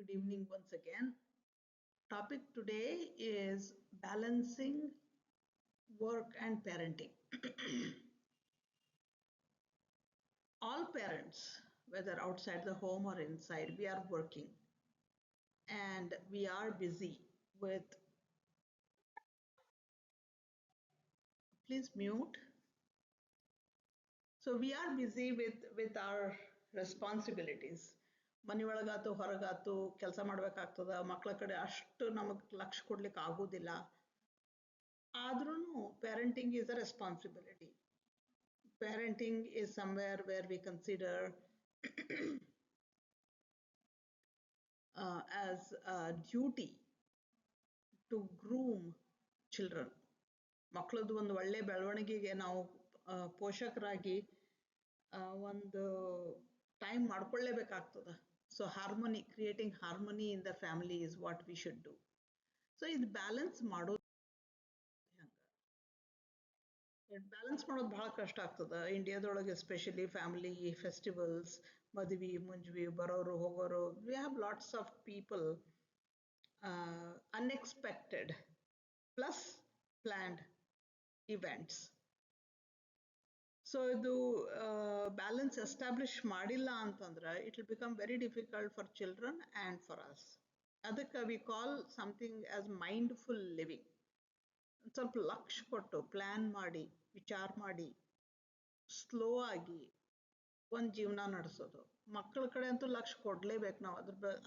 Good evening once again. Topic today is balancing work and parenting. All parents, whether outside the home or inside, we are working and we are busy with, please mute. So we are busy with our responsibilities. ಮನೆಯೊಳಗಾತು ಹೊರಗಾತು ಕೆಲಸ ಮಾಡ್ಬೇಕಾಗ್ತದ, ಮಕ್ಕಳ ಕಡೆ ಅಷ್ಟು ನಮಗೆ ಲಕ್ಷ್ಯ ಕೊಡ್ಲಿಕ್ಕೆ ಆಗೋದಿಲ್ಲ. ಆದ್ರೂ parenting is a responsibility. Parenting is somewhere where we consider as a duty to groom children. ಮಕ್ಕಳದ್ದು ಒಂದು ಒಳ್ಳೆ ಬೆಳವಣಿಗೆಗೆ ನಾವು ಪೋಷಕರಾಗಿ ಒಂದು ಟೈಮ್ ಮಾಡ್ಕೊಳ್ಳೇಬೇಕಾಗ್ತದೆ. So harmony, creating harmony in the family is what we should do. So ಇದು ಬ್ಯಾಲೆನ್ಸ್ ಮಾಡೋದು ಬ್ಯಾಲೆನ್ಸ್ ಮಾಡೋದು ಬಹಳ ಕಷ್ಟ ಆಗ್ತದೆ ಇಂಡಿಯಾದೊಳಗೆ, ಎಸ್ಪೆಷಲಿ ಫ್ಯಾಮಿಲಿ ಫೆಸ್ಟಿವಲ್ಸ್, ಮದುವೆ ಮುಂಜುವಿ, ಬರೋರು ಹೋಗೋರು. We have lots of people, unexpected plus planned events. So ಇದು ಬ್ಯಾಲೆನ್ಸ್ ಎಸ್ಟಾಬ್ಲಿಷ್ ಮಾಡಿಲ್ಲ ಅಂತಂದ್ರೆ it will become very difficult for children and for us. ಅದಕ್ಕೆ we call something as mindful living. ಸ್ವಲ್ಪ ಲಕ್ಷ್ಯ ಕೊಟ್ಟು ಪ್ಲ್ಯಾನ್ ಮಾಡಿ ವಿಚಾರ ಮಾಡಿ ಸ್ಲೋ ಆಗಿ ಒಂದು ಜೀವನ ನಡೆಸೋದು. ಮಕ್ಕಳ ಕಡೆ ಅಂತೂ ಲಕ್ಷ್ಯ ಕೊಡಲೇಬೇಕು ನಾವು.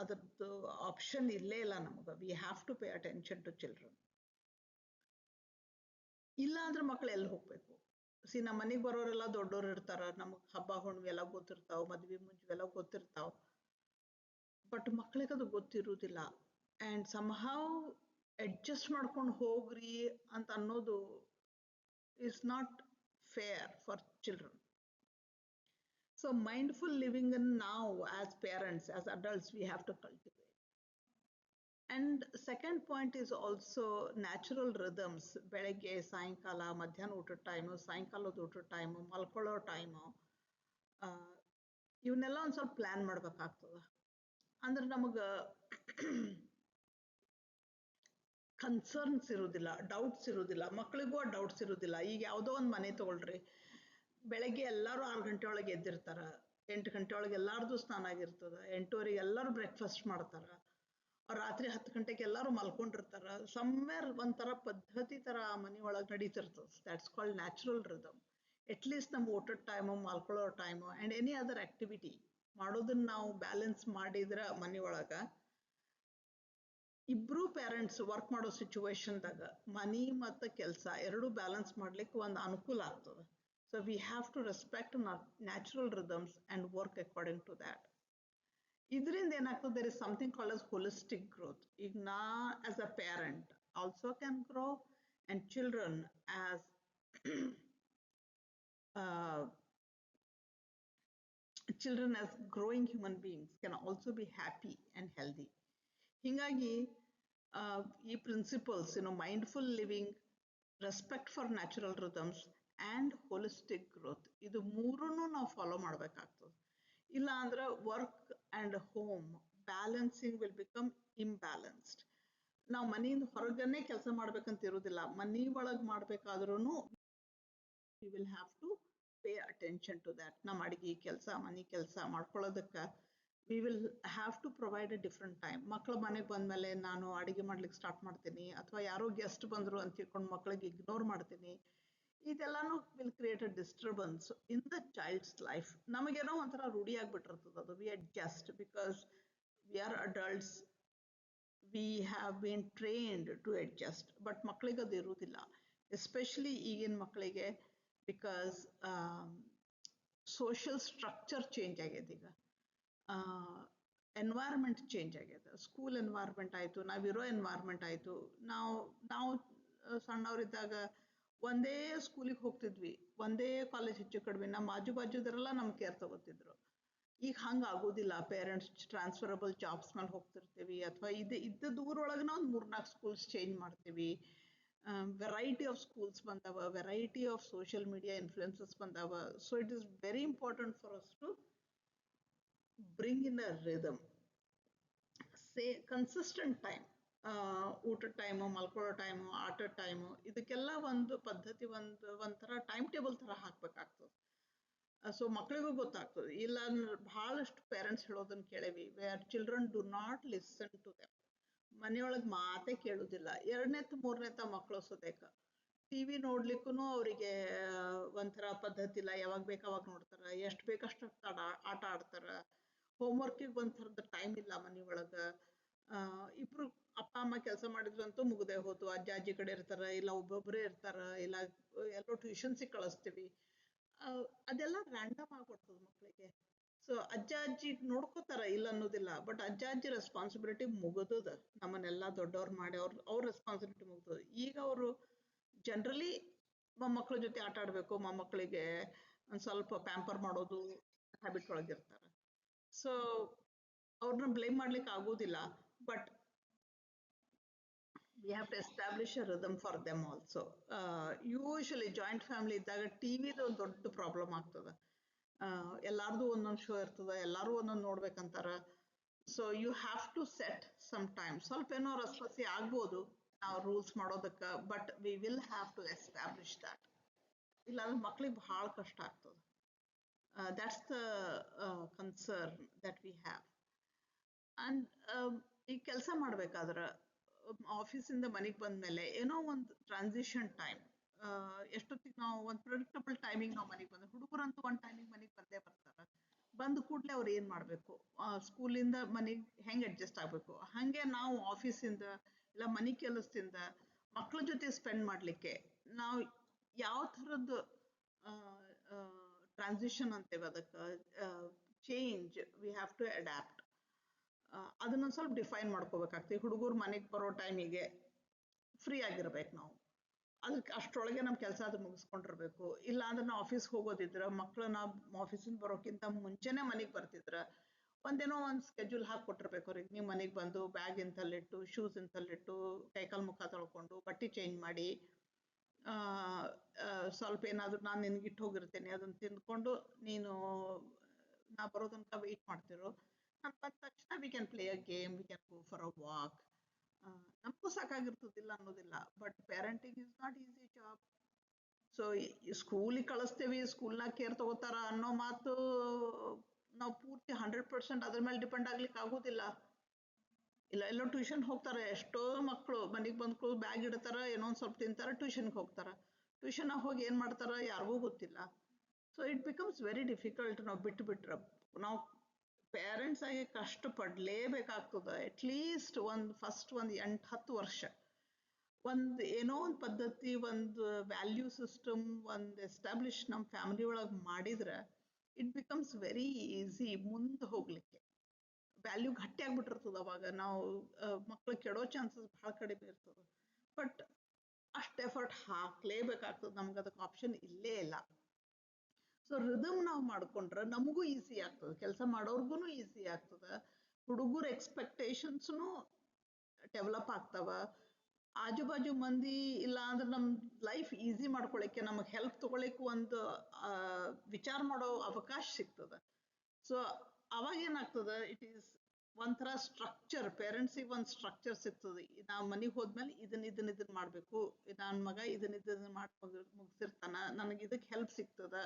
ಅದ್ರದ್ದು ಆಪ್ಷನ್ ಇಲ್ಲೇ ಇಲ್ಲ ನಮಗೆ. We have to pay attention to children. ಇಲ್ಲ ಅಂದ್ರೆ ಮಕ್ಕಳು ಎಲ್ಲಿ ಹೋಗ್ಬೇಕು? ನಮ್ಮ ಮನೆಗೆ ಬರೋರೆಲ್ಲ ದೊಡ್ಡೋರು ಇರ್ತಾರ, ನಮಗೆ ಹಬ್ಬ ಹುಣ್ಣಿಮೆ ಎಲ್ಲ ಗೊತ್ತಿರ್ತಾವ, ಮದ್ವೆ ಮುಂಚೆ ಎಲ್ಲ ಗೊತ್ತಿರ್ತಾವ. ಬಟ್ ಮಕ್ಕಳಿಗೆ ಅದು ಗೊತ್ತಿರುವುದಿಲ್ಲ. ಆ್ಯಂಡ್ ಸಮ್ಹೌ ಅಡ್ಜಸ್ಟ್ ಮಾಡ್ಕೊಂಡು ಹೋಗ್ರಿ ಅಂತ ಅನ್ನೋದು is not fair for children. So mindful living now as parents, as adults, we have to cultivate. And second point is also natural rhythms. ಬೆಳಗ್ಗೆ ಸಾಯಂಕಾಲ, ಮಧ್ಯಾಹ್ನ ಊಟದ ಟೈಮು, ಸಾಯಂಕಾಲದ ಊಟದ ಟೈಮು, ಮಲ್ಕೊಳ್ಳೋ ಟೈಮು, ಇವನ್ನೆಲ್ಲ ಒಂದು ಸ್ವಲ್ಪ ಪ್ಲ್ಯಾನ್ ಮಾಡ್ಬೇಕಾಗ್ತದೆ. ಅಂದ್ರೆ ನಮಗೆ ಕನ್ಸರ್ನ್ಸ್ ಇರೋದಿಲ್ಲ, ಡೌಟ್ಸ್ ಇರೋದಿಲ್ಲ. ಮಕ್ಕಳಿಗೂ ಆ ಡೌಟ್ಸ್ ಇರೋದಿಲ್ಲ. ಈಗ ಯಾವುದೋ ಒಂದು ಮನೆ ತಗೊಳ್ರಿ, ಬೆಳಗ್ಗೆ ಎಲ್ಲರೂ 6 ಗಂಟೆ ಒಳಗೆ ಎದ್ದಿರ್ತಾರೆ, 8 ಗಂಟೆ ಒಳಗೆ ಎಲ್ಲಾರ್ದು ಸ್ನಾನ ಆಗಿರ್ತದೆ, 8:30 ಎಲ್ಲರೂ ಬ್ರೇಕ್ಫಾಸ್ಟ್ ಮಾಡ್ತಾರೆ, ರಾತ್ರಿ 10 ಗಂಟೆಗೆ ಎಲ್ಲರೂ ಮಲ್ಕೊಂಡಿರ್ತಾರೆ. ಸಮ್ವೇರ್ ಒಂಥರ ಪದ್ಧತಿ ಥರ ಆ ಮನೆ ಒಳಗೆ ನಡೀತಿರ್ತದೆ. That's called natural rhythm. At least ನಮ್ಮ ಊಟದ ಟೈಮು, ಮಲ್ಕೊಳ್ಳೋ time and any other activity ಮಾಡೋದನ್ನ ನಾವು ಬ್ಯಾಲೆನ್ಸ್ ಮಾಡಿದ್ರೆ ಮನೆಯೊಳಗೆ ಇಬ್ರು ಪೇರೆಂಟ್ಸ್ ವರ್ಕ್ ಮಾಡೋ ಸಿಚುವೇಶನ್ದಾಗ ಮನಿ ಮತ್ತು ಕೆಲಸ ಎರಡೂ ಬ್ಯಾಲೆನ್ಸ್ ಮಾಡ್ಲಿಕ್ಕೆ ಒಂದು ಅನುಕೂಲ ಆಗ್ತದೆ. So we have to respect natural rhythms and work according to that. ಇದರಿಂದ ಏನಾಗ್ತದೆ, there is something called as holistic growth. ಈಗ ನಾ as a parent also can grow and children as children as growing human beings can also be happy and healthy. ಹೀಗಾಗಿ ಈ principles, mindful living, respect for natural rhythms and holistic growth, ಇದು ಮೂರನ್ನು ನಾವು follow ಮಾಡಬೇಕಾಗ್ತದೆ. ಇಲ್ಲ ಅಂದ್ರೆ work and home balancing will become imbalanced. ನಾವು ಮನೆಯಿಂದ ಹೊರಗನೆ ಕೆಲಸ ಮಾಡ್ಬೇಕಂತ ಇರೋದಿಲ್ಲ, ಮನೆ ಒಳಗೆ ಮಾಡಬೇಕಾದ್ರೂ we will have to pay attention to that. ನಮ್ಮ ಅಡುಗೆ ಕೆಲಸ, ಮನೆ ಕೆಲಸ ಮಾಡ್ಕೊಳ್ಳೋದಕ್ಕೆ we will have to provide a different time. ಮಕ್ಕಳು ಮನೆಗೆ ಬಂದಮೇಲೆ ನಾನು ಅಡುಗೆ ಮಾಡ್ಲಿಕ್ಕೆ ಸ್ಟಾರ್ಟ್ ಮಾಡ್ತೀನಿ, ಅಥವಾ ಯಾರೋ ಗೆಸ್ಟ್ ಬಂದರು ಅಂತ ತಿಳ್ಕೊಂಡು ಮಕ್ಕಳಿಗೆ ಇಗ್ನೋರ್ ಮಾಡ್ತೀನಿ. ಇದೆಲ್ಲಾನು will create a disturbance in the child's life. ನಮಗೇನೋ ಒಂಥರ ರೂಢಿ ಆಗಿಬಿಟ್ಟಿರ್ತದೆ ಅದು. We adjust because we are adults, we have been trained to adjust. But ಮಕ್ಕಳಿಗೆ ಅದು ಇರುವುದಿಲ್ಲ, ಎಸ್ಪೆಷಲಿ ಈಗಿನ ಮಕ್ಕಳಿಗೆ, ಬಿಕಾಸ್ ಸೋಷಿಯಲ್ ಸ್ಟ್ರಕ್ಚರ್ ಚೇಂಜ್ ಆಗ್ಯದ. ಈಗ ಎನ್ವೈರ್ಮೆಂಟ್ ಚೇಂಜ್ ಆಗ್ಯದ. ಸ್ಕೂಲ್ ಎನ್ವೈರ್ಮೆಂಟ್ ಆಯಿತು, ನಾವಿರೋ ಎನ್ವೈರ್ಮೆಂಟ್ ಆಯಿತು. ನಾವು ಸಣ್ಣವರಿದ್ದಾಗ ಒಂದೇ ಸ್ಕೂಲಿಗೆ ಹೋಗ್ತಿದ್ವಿ, ಒಂದೇ ಕಾಲೇಜ್ ಹೆಚ್ಚು ಕಡಿಮೆ, ನಮ್ಮ ಆಜು ಬಾಜುದರೆಲ್ಲ ನಮ್ಮ ಕೇರ್ ತಗೋತಿದ್ರು. ಈಗ ಹಂಗೆ ಆಗೋದಿಲ್ಲ. ಪೇರೆಂಟ್ಸ್ ಟ್ರಾನ್ಸ್ಫರಬಲ್ ಜಾಬ್ಸ್ ಮೇಲೆ ಹೋಗ್ತಿರ್ತೀವಿ, ಅಥವಾ ಇದ್ದದ ಊರೊಳಗೆ ನಾವು 3-4 ಸ್ಕೂಲ್ಸ್ ಚೇಂಜ್ ಮಾಡ್ತೀವಿ. ವೆರೈಟಿ ಆಫ್ ಸ್ಕೂಲ್ಸ್ ಬಂದಾವ, variety of social media influences ಬಂದಾವ. So it is very important for us to bring in a rhythm. Say consistent time, ಊಟದ ಟೈಮು, ಮಲ್ಕೊಳ್ಳೋ ಟೈಮು, ಆಟದ ಟೈಮು, ಇದಕ್ಕೆಲ್ಲ ಒಂದು ಪದ್ಧತಿ, ಒಂಥರ ಟೈಮ್ ಟೇಬಲ್ ಥರ ಹಾಕ್ಬೇಕಾಗ್ತದೆ. ಸೊ ಮಕ್ಕಳಿಗೂ ಗೊತ್ತಾಗ್ತದೆ. ಇಲ್ಲ ಬಹಳಷ್ಟು ಪೇರೆಂಟ್ಸ್ ಹೇಳೋದನ್ನ ಕೇಳೇವಿ, where children do not listen to them. ಮನೆಯೊಳಗೆ ಮಾತೇ ಕೇಳುದಿಲ್ಲ. ಎರಡನೇತ್ ಮೂರನೇತ ಮಕ್ಕಳು ಸದ್ಯಕ್ಕೆ ಟಿವಿ ನೋಡ್ಲಿಕ್ಕೂ ಅವರಿಗೆ ಒಂಥರ ಪದ್ಧತಿ ಇಲ್ಲ. ಯಾವಾಗ ಬೇಕು ಅವಾಗ ನೋಡ್ತಾರ, ಎಷ್ಟು ಬೇಕಷ್ಟು ಆಟ ಆಡ್ತಾರ. ಹೋಮ್ವರ್ಕಿಗೆ ಒಂಥರದ ಟೈಮ್ ಇಲ್ಲ ಮನೆ ಒಳಗ. ಇಬ್ರು ಅಪ್ಪ ಅಮ್ಮ ಕೆಲಸ ಮಾಡಿದ್ರಂತೂ ಮುಗ್ದೇ ಹೋತು. ಅಜ್ಜ ಅಜ್ಜಿ ಕಡೆ ಇರ್ತಾರ, ಇಲ್ಲ ಒಬ್ಬೊಬ್ಬರೇ ಇರ್ತಾರ, ಇಲ್ಲ ಎಲ್ಲೋ ಟ್ಯೂಷನ್ಸಿಗೆ ಕಳಿಸ್ತೀವಿ. ಅದೆಲ್ಲ ರ್ಯಾಂಡಮ್ ಆಗ್ಬಿಡ್ತದೆ ಮಕ್ಕಳಿಗೆ. ಸೊ ಅಜ್ಜ ಅಜ್ಜಿ ನೋಡ್ಕೋತಾರ ಇಲ್ಲ ಅನ್ನೋದಿಲ್ಲ, ಬಟ್ ಅಜ್ಜ ಅಜ್ಜಿ ರೆಸ್ಪಾನ್ಸಿಬಿಲಿಟಿ ಮುಗಿದದ. ನಮ್ಮನ್ನೆಲ್ಲ ದೊಡ್ಡವ್ರು ಮಾಡಿ ಅವ್ರ ರೆಸ್ಪಾನ್ಸಿಬಿಲಿಟಿ ಮುಗ್ದದ. ಈಗ ಅವರು ಜನರಲಿ ಮೊಮ್ಮಕ್ಕಳ ಜೊತೆ ಆಟ ಆಡಬೇಕು, ಮೊಮ್ಮಕ್ಕಳಿಗೆ ಒಂದು ಸ್ವಲ್ಪ ಪ್ಯಾಂಪರ್ ಮಾಡೋದು ಹ್ಯಾಬಿಟ್ ಒಳಗಿರ್ತಾರೆ. ಸೊ ಅವ್ರನ್ನ ಬ್ಲೇಮ್ ಮಾಡ್ಲಿಕ್ಕೆ ಆಗೋದಿಲ್ಲ, but we have to establish a rhythm for them also. Usually joint family ಇದ್ದಾಗ ಟಿವಿದು ಒಂದು ದೊಡ್ಡ ಪ್ರಾಬ್ಲಮ್ ಆಗ್ತದೆ. ಎಲ್ಲಾರ್ದು ಒಂದೊಂದು ಶೋ ಇರ್ತದೆ, ಎಲ್ಲರೂ ಒಂದೊಂದು ನೋಡ್ಬೇಕಂತಾರ. So you have to set some time. ಸ್ವಲ್ಪ ಏನೋ ರಸಪಸಿ ಆಗ್ಬೋದು ನಾವು ರೂಲ್ಸ್ ಮಾಡೋದಕ್ಕೆ, but we will have to establish that. ಇಲ್ಲಾಂದ್ರೆ ಮಕ್ಳಿಗೆ ಭಾಳ ಕಷ್ಟ ಆಗ್ತದೆ. That's the concern that we have. And ಈ ಕೆಲಸ ಮಾಡ್ಬೇಕಾದ್ರೆ ಆಫೀಸಿಂದ ಮನೆಗೆ ಬಂದ್ಮೇಲೆ ಏನೋ ಒಂದು ಟ್ರಾನ್ಸಿಷನ್ ಟೈಮ್. ಎಷ್ಟೊತ್ತಿಗೆ ನಾವು ಒಂದು ಪ್ರಿಡಿಕ್ಟಬಲ್ ಟೈಮಿಂಗ್ ನಾವು ಮನೆಗೆ ಬಂದ ಹುಡುಗರಂತೂ ಒಂದು ಟೈಮಿಗೆ ಮನೆಗೆ ಬಂದೇ ಬರ್ತಾರೆ. ಬಂದ ಕೂಡಲೇ ಅವ್ರು ಏನು ಮಾಡಬೇಕು, ಸ್ಕೂಲಿಂದ ಮನೆಗೆ ಹೆಂಗೆ ಅಡ್ಜಸ್ಟ್ ಆಗಬೇಕು, ಹಾಗೆ ನಾವು ಆಫೀಸಿಂದ ಇಲ್ಲ ಮನೆ ಕೆಲಸದಿಂದ ಮಕ್ಕಳ ಜೊತೆ ಸ್ಪೆಂಡ್ ಮಾಡಲಿಕ್ಕೆ ನಾವು ಯಾವ ಥರದ್ದು ಟ್ರಾನ್ಸಿಷನ್ ಅಂತೇವೆ ಅದಕ್ಕೆ, change we have to adapt. ಅದನ್ನೊಂದು ಸ್ವಲ್ಪ ಡಿಫೈನ್ ಮಾಡ್ಕೋಬೇಕಾಗ್ತದೆ. ಹುಡುಗರು ಮನೆಗೆ ಬರೋ ಟೈಮಿಗೆ ಫ್ರೀ ಆಗಿರ್ಬೇಕು ನಾವು. ಅದಕ್ಕೆ ಅಷ್ಟರೊಳಗೆ ನಮ್ಮ ಕೆಲಸ ಅದು ಮುಗಿಸ್ಕೊಂಡಿರ್ಬೇಕು. ಇಲ್ಲ ಅಂದ್ರೆ ನಾವು ಆಫೀಸ್ಗೆ ಹೋಗೋದಿದ್ರೆ ಮಕ್ಕಳು ನಾವು ಆಫೀಸಿಂದ ಬರೋಕ್ಕಿಂತ ಮುಂಚೆನೇ ಮನೆಗೆ ಬರ್ತಿದ್ರೆ ಒಂದೇನೋ ಒಂದು ಸ್ಕೆಡ್ಯೂಲ್ ಹಾಕ್ಕೊಟ್ಟಿರ್ಬೇಕು ಅವ್ರಿಗೆ. ನೀವು ಮನೆಗೆ ಬಂದು ಬ್ಯಾಗ್ ಇಂತಲ್ಲಿಟ್ಟು, ಶೂಸ್ ಇಂತಲ್ಲಿಟ್ಟು, ಕೈಕಾಲು ಮುಖ ತೊಳ್ಕೊಂಡು ಬಟ್ಟೆ ಚೇಂಜ್ ಮಾಡಿ, ಸ್ವಲ್ಪ ಏನಾದರೂ ನಾನು ನಿನಗಿಟ್ಟು ಹೋಗಿರ್ತೇನೆ ಅದನ್ನು ತಿಂದ್ಕೊಂಡು ನೀನು ನಾ ಬರೋ ತನಕ ವೆಯ್ಟ್ ಮಾಡ್ತಿರೋ. ನಾನು ಬಂದ ತಕ್ಷಣ we can play a game, we can go for a walk. ನಮಗೂ ಸಾಕಾಗಿರ್ತದಿಲ್ಲ ಅನ್ನೋದಿಲ್ಲ, but parenting is not easy job. So ಸ್ಕೂಲಿಗೆ ಕಳಿಸ್ತೇವಿ, ಸ್ಕೂಲ್ನಾಗ ಕೇರ್ ತಗೋತಾರ ಅನ್ನೋ ಮಾತು ನಾವು ಪೂರ್ತಿ 100% ಅದ್ರ ಮೇಲೆ ಡಿಪೆಂಡ್ ಆಗ್ಲಿಕ್ಕೆ ಆಗೋದಿಲ್ಲ. ಇಲ್ಲ ಎಲ್ಲೋ ಟ್ಯೂಷನ್ ಹೋಗ್ತಾರೆ. ಎಷ್ಟೋ ಮಕ್ಕಳು ಮನೆಗೆ ಬಂದ್ಕೂ ಬ್ಯಾಗ್ ಇಡ್ತಾರ, ಏನೋ ಒಂದು ಸ್ವಲ್ಪ ತಿಂತಾರೆ, ಟ್ಯೂಷನ್ಗೆ ಹೋಗ್ತಾರ. ಟ್ಯೂಷನ್ ಹೋಗಿ ಏನು ಮಾಡ್ತಾರ ಯಾರಿಗೂ ಗೊತ್ತಿಲ್ಲ. So it becomes very difficult. ನಾವು ಬಿಟ್ರೆ ನಾವು ಪೇರೆಂಟ್ಸ್ ಆಗಿ ಕಷ್ಟಪಡಲೇಬೇಕಾಗ್ತದೆ. ಅಟ್ಲೀಸ್ಟ್ ಫಸ್ಟ್ ಒಂದು 8-10 ವರ್ಷ ಒಂದು ಏನೋ ಒಂದು ಪದ್ಧತಿ, ಒಂದು ವ್ಯಾಲ್ಯೂ ಸಿಸ್ಟಮ್ ಒಂದು ಎಸ್ಟಾಬ್ಲಿಷ್ ನಮ್ಮ ಫ್ಯಾಮಿಲಿ ಒಳಗೆ ಮಾಡಿದ್ರೆ ಇಟ್ ಬಿಕಮ್ಸ್ ವೆರಿ ಈಸಿ ಮುಂದೆ ಹೋಗ್ಲಿಕ್ಕೆ. ವ್ಯಾಲ್ಯೂ ಗಟ್ಟಿ ಆಗ್ಬಿಟ್ಟಿರ್ತದೆ. ಅವಾಗ ನಾವು ಮಕ್ಳು ಕೆಡೋ ಚಾನ್ಸಸ್ ಭಾಳ ಕಡಿಮೆ ಇರ್ತದೆ. ಬಟ್ ಅಷ್ಟು ಎಫರ್ಟ್ ಹಾಕ್ಲೇಬೇಕಾಗ್ತದೆ, ನಮ್ಗೆ ಅದಕ್ಕೆ ಆಪ್ಷನ್ ಇಲ್ಲೇ ಇಲ್ಲ. ಸೊ ರಿದಮ್ ನಾವು ಮಾಡ್ಕೊಂಡ್ರೆ ನಮಗೂ ಈಸಿ ಆಗ್ತದೆ, ಕೆಲಸ ಮಾಡೋರ್ಗು ಈಸಿ ಆಗ್ತದೆ, ಹುಡುಗರ ಎಕ್ಸ್ಪೆಕ್ಟೇಷನ್ಸ್ನು ಡೆವಲಪ್ ಆಗ್ತಾವ. ಆಜು ಬಾಜು ಮಂದಿ ಇಲ್ಲ ಅಂದ್ರೆ ನಮ್ಮ ಲೈಫ್ ಈಸಿ ಮಾಡ್ಕೊಳಕ್ಕೆ, ನಮಗೆ ಹೆಲ್ಪ್ ತಗೊಳಿಕ್ಕೆ ಒಂದು ವಿಚಾರ ಮಾಡೋ ಅವಕಾಶ ಸಿಗ್ತದೆ. ಸೊ ಅವಾಗ ಏನಾಗ್ತದೆ, ಇಟ್ ಈಸ್ ಒಂಥರ ಸ್ಟ್ರಕ್ಚರ್. ಪೇರೆಂಟ್ಸಿಗೆ ಒಂದು ಸ್ಟ್ರಕ್ಚರ್ ಸಿಗ್ತದೆ. ನಾವು ಮನೆಗೆ ಹೋದ್ಮೇಲೆ ಇದನ್ನ ಮಾಡಬೇಕು, ನನ್ನ ಮಗ ಇದನ್ನ ಮಾಡಿ ಮುಗಿಸಿರ್ತಾನ, ನನಗೆ ಇದಕ್ಕೆ ಹೆಲ್ಪ್ ಸಿಗ್ತದ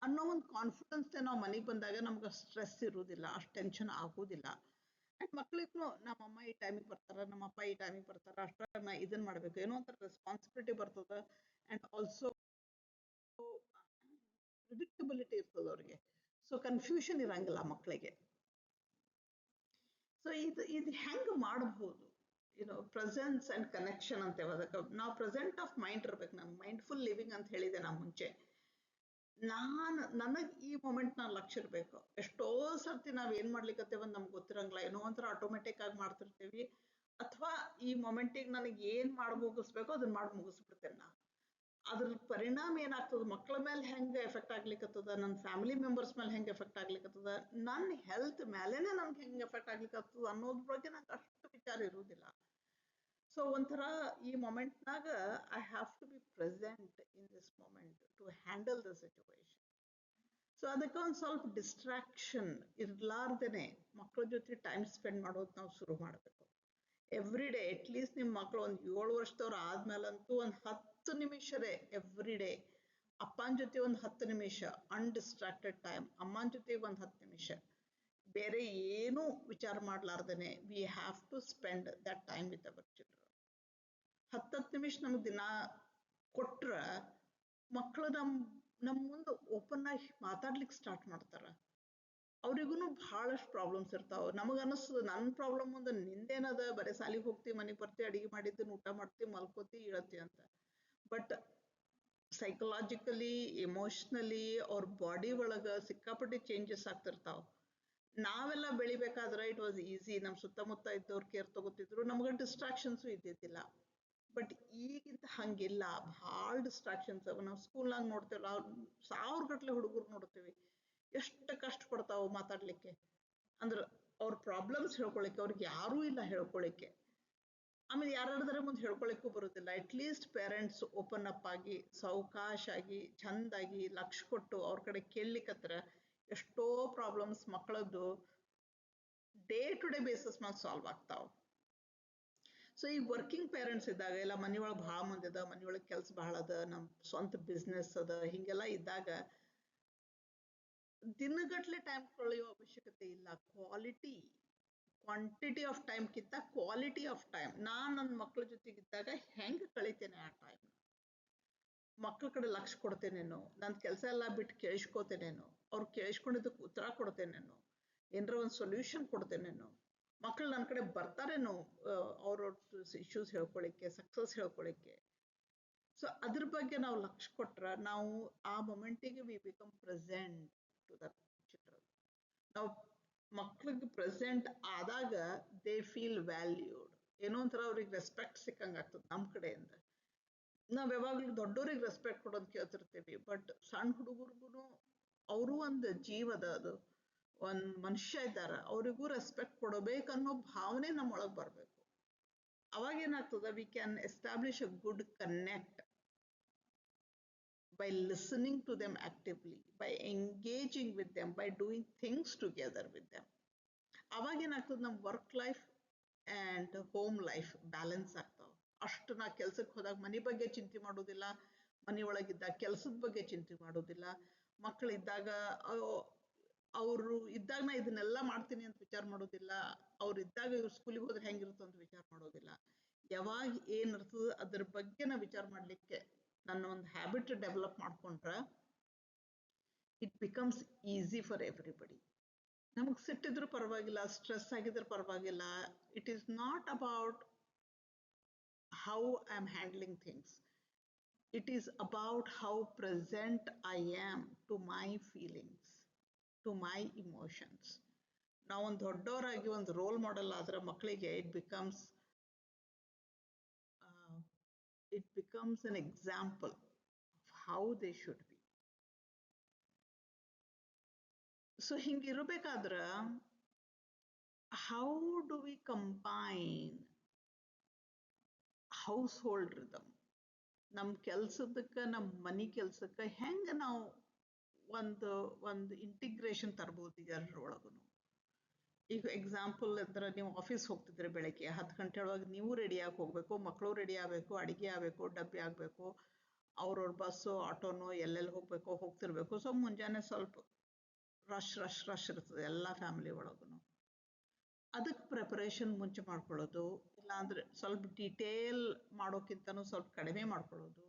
ಅನ್ನೋ ಒಂದು ಕಾನ್ಫಿಡೆನ್ಸ್ ನಾವು ಮನೆಗೆ ಬಂದಾಗ ನಮ್ಗೆ ಸ್ಟ್ರೆಸ್ ಇರುವುದಿಲ್ಲ, ಅಷ್ಟು ಟೆನ್ಷನ್ ಆಗೋದಿಲ್ಲ. ಆ್ಯಂಡ್ ಮಕ್ಳಿಗೂ ನಮ್ಮಮ್ಮ ಈ ಟೈಮಿಗೆ ಬರ್ತಾರ, ನಮ್ಮಪ್ಪ ಈ ಟೈಮಿಗೆ ಬರ್ತಾರ, ಅಷ್ಟಾಗ ನಾ ಇದನ್ನ ಮಾಡಬೇಕು ಏನೋ ಒಂಥರ ರೆಸ್ಪಾನ್ಸಿಬಿಲಿಟಿ ಬರ್ತದೆ. ಆ್ಯಂಡ್ ಆಲ್ಸೋ ಪ್ರಿಡಿಕ್ಟಬಿಲಿಟಿ ಇರ್ತದೆ ಅವ್ರಿಗೆ. ಸೊ ಕನ್ಫ್ಯೂಷನ್ ಇರಂಗಿಲ್ಲ ಮಕ್ಕಳಿಗೆ. ಸೊ ಇದು ಹೆಂಗೆ ಮಾಡಬಹುದು, ಪ್ರೆಸೆನ್ಸ್ ಅಂಡ್ ಕನೆಕ್ಷನ್ ಅಂತೇವೆ ಅದಕ್ಕೆ. ನಾವು ಪ್ರೆಸೆಂಟ್ ಆಫ್ ಮೈಂಡ್ ಇರ್ಬೇಕು. ನಾನು ಮೈಂಡ್ಫುಲ್ ಲಿವಿಂಗ್ ಅಂತ ಹೇಳಿದೆ ನಾ ಮುಂಚೆ. ನನಗೆ ಈ ಮೊಮೆಂಟ್ ನಾನು ಲಕ್ಷ್ಯ ಇರಬೇಕು. ಎಷ್ಟೋ ಸರ್ತಿ ನಾವ್ ಏನ್ ಮಾಡ್ಲಿಕ್ಕತ್ತೇವ ನಮ್ಗೆ ಗೊತ್ತಿರಂಗಿಲ್ಲ, ಏನೋ ಒಂಥರ ಆಟೋಮೆಟಿಕ್ ಆಗಿ ಮಾಡ್ತಿರ್ತೀವಿ. ಅಥವಾ ಈ ಮೊಮೆಂಟಿಗೆ ನನಗೆ ಏನ್ ಮಾಡಿ ಮುಗಿಸ್ಬೇಕು ಅದನ್ನ ಮಾಡಿ ಮುಗಿಸ್ಬಿಡ್ತೇನೆ ನಾ. ಅದ್ರ ಪರಿಣಾಮ ಏನಾಗ್ತದ, ಮಕ್ಕಳ ಮೇಲೆ ಹೆಂಗೆ ಎಫೆಕ್ಟ್ ಆಗ್ಲಿಕ್ಕತ್ತದ, ನನ್ನ ಫ್ಯಾಮಿಲಿ ಮೆಂಬರ್ಸ್ ಮೇಲೆ ಹೆಂಗೆ ಎಫೆಕ್ಟ್ ಆಗ್ಲಿಕ್ಕತ್ತದ, ನನ್ನ ಹೆಲ್ತ್ ಮೇಲೆನೆ ನನ್ಗೆ ಹೆಂಗೆ ಎಫೆಕ್ಟ್ ಆಗ್ಲಿಕ್ಕತ್ತದ ಅನ್ನೋದ್ರ ಬಗ್ಗೆ ನಂಗೆ ಅಷ್ಟು ವಿಚಾರ ಇರುವುದಿಲ್ಲ. ಸೊ ಒಂಥರ ಈ ಮೊಮೆಂಟ್ನಾಗ I have to be present in this moment to handle the situation. So ಅದಕ್ಕೆ ಒಂದು ಸ್ವಲ್ಪ ಡಿಸ್ಟ್ರಾಕ್ಷನ್ ಇರ್ಲಾರ್ದೇನೆ ಮಕ್ಕಳ ಜೊತೆ ಟೈಮ್ ಸ್ಪೆಂಡ್ ಮಾಡೋದು ನಾವು ಶುರು ಮಾಡಬೇಕು. ಎವ್ರಿ ಡೇ ಅಟ್ಲೀಸ್ಟ್ ನಿಮ್ಮ ಮಕ್ಕಳು ಒಂದು 7 ವರ್ಷದವ್ರು ಆದ್ಮೇಲಂತೂ ಒಂದು 10 ನಿಮಿಷರೇ ಎವ್ರಿ ಡೇ ಅಪ್ಪನ ಜೊತೆ ಒಂದು 10 ನಿಮಿಷ ಅನ್ಡಿಸ್ಟ್ರಾಕ್ಟೆಡ್ ಟೈಮ್, ಅಮ್ಮನ ಜೊತೆಗೆ ಒಂದು 10 ನಿಮಿಷ, ಬೇರೆ ಏನೂ ವಿಚಾರ ಮಾಡ್ಲಾರ್ದೇನೆ we have to spend that time with our children. 10 ನಿಮಿಷ ನಮ್ಗೆ ದಿನ ಕೊಟ್ರ ಮಕ್ಕಳು ನಮ್ಮ ಮುಂದೆ ಓಪನ್ ಆಗಿ ಮಾತಾಡ್ಲಿಕ್ಕೆ ಸ್ಟಾರ್ಟ್ ಮಾಡ್ತಾರ. ಅವ್ರಿಗೂ ಬಹಳಷ್ಟು ಪ್ರಾಬ್ಲಮ್ಸ್ ಇರ್ತಾವ. ನಮಗೆ ಅನಿಸ್ತದ ನನ್ನ ಪ್ರಾಬ್ಲಮ್ ಮುಂದೆ ನಿಂದೇನದ, ಬರೀ ಸಾಲಿಗೆ ಹೋಗ್ತಿ, ಮನೆಗೆ ಬರ್ತಿ, ಅಡಿಗೆ ಮಾಡಿದ್ದನ್ನು ಊಟ ಮಾಡ್ತಿ, ಮಲ್ಕೋತಿ, ಇಳತಿ ಅಂತ. ಬಟ್ ಸೈಕಲಾಜಿಕಲಿ, ಎಮೋಷ್ನಲಿ ಅವ್ರ ಬಾಡಿ ಒಳಗೆ ಸಿಕ್ಕಾಪಟ್ಟೆ ಚೇಂಜಸ್ ಆಗ್ತಿರ್ತಾವ. ನಾವೆಲ್ಲ ಬೆಳಿಬೇಕಾದ್ರೆ ಇಟ್ ವಾಸ್ ಈಸಿ, ನಮ್ಮ ಸುತ್ತಮುತ್ತ ಇದ್ದವ್ರು ಕೇರ್ ತಗೋತಿದ್ರು, ನಮ್ಗೆ ಡಿಸ್ಟ್ರಾಕ್ಷನ್ಸು ಇದ್ದಿದ್ದಿಲ್ಲ. ಬಟ್ ಈಗಿಂತ ಹಂಗಿಲ್ಲ, ಭಾಳ ಡಿಸ್ಟ್ರಾಕ್ಷನ್ಸ್ ಅವ. ನಾವು ಸ್ಕೂಲ್ನಾಗ ನೋಡ್ತೇವಲ್ಲ, 1000 ಗಟ್ಟಲೆ ಹುಡುಗರು ನೋಡ್ತೀವಿ, ಎಷ್ಟು ಕಷ್ಟ ಪಡ್ತಾವ ಮಾತಾಡ್ಲಿಕ್ಕೆ. ಅಂದ್ರೆ ಅವ್ರ ಪ್ರಾಬ್ಲಮ್ಸ್ ಹೇಳ್ಕೊಳಿಕ್ಕೆ ಅವ್ರಿಗೆ ಯಾರೂ ಇಲ್ಲ ಹೇಳ್ಕೊಳಿಕ್ಕೆ. ಆಮೇಲೆ ಯಾರಾದ್ರ ಮುಂದೆ ಹೇಳ್ಕೊಳಿಕ್ಕೂ ಬರೋದಿಲ್ಲ. ಅಟ್ಲೀಸ್ಟ್ ಪೇರೆಂಟ್ಸ್ ಓಪನ್ ಅಪ್ ಆಗಿ ಸಾವಕಾಶಾಗಿ ಚಂದಾಗಿ ಲಕ್ಷ ಕೊಟ್ಟು ಅವ್ರ ಕಡೆ ಕೇಳಲಿಕ್ಕತ್ರ ಎಷ್ಟೋ ಪ್ರಾಬ್ಲಮ್ಸ್ ಮಕ್ಕಳದ್ದು ಡೇ ಟು ಡೇ ಬೇಸಿಸ್ ಮ್ಯಾಗ ಸಾಲ್ವ್ ಆಗ್ತಾವ. ಸೊ ಈ ವರ್ಕಿಂಗ್ ಪೇರೆಂಟ್ಸ್ ಇದ್ದಾಗ, ಇಲ್ಲ ಮನೆಯೊಳಗೆ ಭಾಳ ಮಂದಿ ಅದ, ಮನೆಯೊಳಗೆ ಕೆಲಸ ಭಾಳ ಅದ, ನಮ್ಮ ಸ್ವಂತ ಬಿಸ್ನೆಸ್ ಅದ, ಹಿಂಗೆಲ್ಲ ಇದ್ದಾಗ ದಿನಗಟ್ಲೆ ಟೈಮ್ ಕಳೆಯೋ ಅವಶ್ಯಕತೆ ಇಲ್ಲ. ಕ್ವಾಂಟಿಟಿ ಆಫ್ ಟೈಮ್ಗಿಂತ ಕ್ವಾಲಿಟಿ ಆಫ್ ಟೈಮ್. ನಾನು ನನ್ನ ಮಕ್ಕಳ ಜೊತೆಗಿದ್ದಾಗ ಹೆಂಗೆ ಕಳಿತೇನೆ ಆ ಟೈಮ್, ಮಕ್ಕಳ ಕಡೆ ಲಕ್ಷ ಕೊಡ್ತೇನೇನೋ, ನನ್ನ ಕೆಲಸ ಎಲ್ಲ ಬಿಟ್ಟು ಕೇಳಿಸ್ಕೋತೇನೇನೋ, ಅವ್ರು ಕೇಳಿಸ್ಕೊಂಡಿದ್ದಕ್ಕೆ ಉತ್ತರ ಕೊಡ್ತೇನೇನೋ, ಏನರ ಒಂದು ಸೊಲ್ಯೂಷನ್ ಕೊಡ್ತೇನೇನೋ, ಮಕ್ಕಳು ನನ್ನ ಕಡೆ ಬರ್ತಾರೇನೋ ಅವ್ರವ್ರ ಇಶ್ಯೂಸ್ ಹೇಳ್ಕೊಳಿಕ್ಕೆ, ಸಕ್ಸಸ್ ಹೇಳ್ಕೊಳಿಕ್ಕೆ. ಸೊ ಅದ್ರ ಬಗ್ಗೆ ನಾವು ಲಕ್ಷ ಕೊಟ್ರೆ ನಾವು ಆ ಮೊಮೆಂಟಿಗೆ we become present to the children. ನಾವು ಮಕ್ಳಿಗೆ ಪ್ರೆಸೆಂಟ್ ಆದಾಗ ದೇ ಫೀಲ್ ವ್ಯಾಲ್ಯೂಡ್. ಏನೋ ಒಂಥರ ಅವ್ರಿಗೆ ರೆಸ್ಪೆಕ್ಟ್ ಸಿಕ್ಕಂಗೆ ಆಗ್ತದೆ ನಮ್ಮ ಕಡೆಯಿಂದ. ನಾವು ಯಾವಾಗಲೂ ದೊಡ್ಡವ್ರಿಗೆ ರೆಸ್ಪೆಕ್ಟ್ ಕೊಡೋದು ಕೇಳ್ತಿರ್ತೀವಿ, ಬಟ್ ಸಣ್ಣ ಹುಡುಗರಿಗೂ ಅವರು ಒಂದು ಜೀವದ, ಅದು ಒಂದು ಮನುಷ್ಯ ಇದ್ದಾರೆ, ಅವರಿಗೂ ರೆಸ್ಪೆಕ್ಟ್ ಕೊಡಬೇಕನ್ನೋ ಭಾವನೆ ನಮ್ಮೊಳಗೆ ಬರಬೇಕು. ಅವಾಗ ಏನಾಗ್ತದೆ, we can establish a good connect by listening to them actively, by engaging with them, by doing things together with them. ಅವಾಗ ಏನಾಗ್ತದೆ, ನಮ್ಮ work life and home life balance ಆಗ್ತಾವೆ. ಅಷ್ಟು ನಾ ಕೆಲ್ಸಕ್ಕೆ ಹೋದಾಗ ಮನೆ ಬಗ್ಗೆ ಚಿಂತೆ ಮಾಡೋದಿಲ್ಲ, ಮನೆಯೊಳಗಿದ್ದಾಗ ಕೆಲಸದ ಬಗ್ಗೆ ಚಿಂತೆ ಮಾಡೋದಿಲ್ಲ, ಮಕ್ಕಳಿದ್ದಾಗ ಅವರು ಇದ್ದಾಗ ನಾ ಇದನ್ನೆಲ್ಲ ಮಾಡ್ತೀನಿ ಅಂತ ವಿಚಾರ ಮಾಡೋದಿಲ್ಲ, ಅವ್ರು ಇದ್ದಾಗ ಇವ್ರು ಸ್ಕೂಲಿಗೆ ಹೋದ್ರೆ ಹೆಂಗಿರುತ್ತೆ ಅಂತ ವಿಚಾರ ಮಾಡೋದಿಲ್ಲ. ಯಾವಾಗ ಏನಿರ್ತದೆ ಅದ್ರ ಬಗ್ಗೆ ನಾ ವಿಚಾರ ಮಾಡಲಿಕ್ಕೆ ನನ್ನ ಒಂದು ಹ್ಯಾಬಿಟ್ ಡೆವಲಪ್ ಮಾಡ್ಕೊಂಡ್ರೆ it becomes easy for everybody. ನಮಗೆ ಸಿಟ್ಟಿದ್ರು ಪರವಾಗಿಲ್ಲ, ಸ್ಟ್ರೆಸ್ ಆಗಿದ್ರೆ ಪರವಾಗಿಲ್ಲ. It is not about how I am handling things, it is about how present I am to my feelings, to my emotions. ನಾವೊಂದು ದೊಡ್ಡವರಾಗಿ ಒಂದು ರೋಲ್ ಮಾಡೆಲ್ ಆದ್ರೆ ಮಕ್ಕಳಿಗೆ it becomes an example of how they should be. So ಹಿಂಗಿರಬೇಕಾದ್ರೆ how do we combine household rhythm? ನಮ್ಮ ಕೆಲ್ಸದಕ್ಕೆ, ನಮ್ಮ ಮನೆ ಕೆಲ್ಸಕ್ಕೆ ಹೆಂಗೆ ನಾವು ಒಂದು ಇಂಟಿಗ್ರೇಷನ್ ತರ್ಬೋದು ಇದರೊಳಗೂ. ಈಗ ಎಕ್ಸಾಂಪಲ್ ಅಂದ್ರೆ, ನೀವು ಆಫೀಸ್ ಹೋಗ್ತಿದ್ರೆ ಬೆಳಗ್ಗೆ 10 ಗಂಟೆ ಒಳಗೆ ನೀವು ರೆಡಿಯಾಗಿ ಹೋಗಬೇಕು, ಮಕ್ಕಳು ರೆಡಿ ಆಗಬೇಕು, ಅಡುಗೆ ಆಗಬೇಕು, ಡಬ್ಬಿ ಆಗಬೇಕು, ಅವ್ರವ್ರ ಬಸ್ಸು ಆಟೋನೋ ಎಲ್ಲೆಲ್ಲಿ ಹೋಗ್ತಿರ್ಬೇಕು. ಸೊ ಮುಂಜಾನೆ ಸ್ವಲ್ಪ ರಶ್ ಇರ್ತದೆ ಎಲ್ಲ ಫ್ಯಾಮಿಲಿ ಒಳಗೂ. ಅದಕ್ಕೆ ಪ್ರಿಪರೇಷನ್ ಮುಂಚೆ ಮಾಡ್ಕೊಳ್ಳೋದು, ಇಲ್ಲಾಂದ್ರೆ ಸ್ವಲ್ಪ ಡೀಟೇಲ್ ಮಾಡೋಕ್ಕಿಂತನೂ ಸ್ವಲ್ಪ ಕಡಿಮೆ ಮಾಡ್ಕೊಳ್ಳೋದು,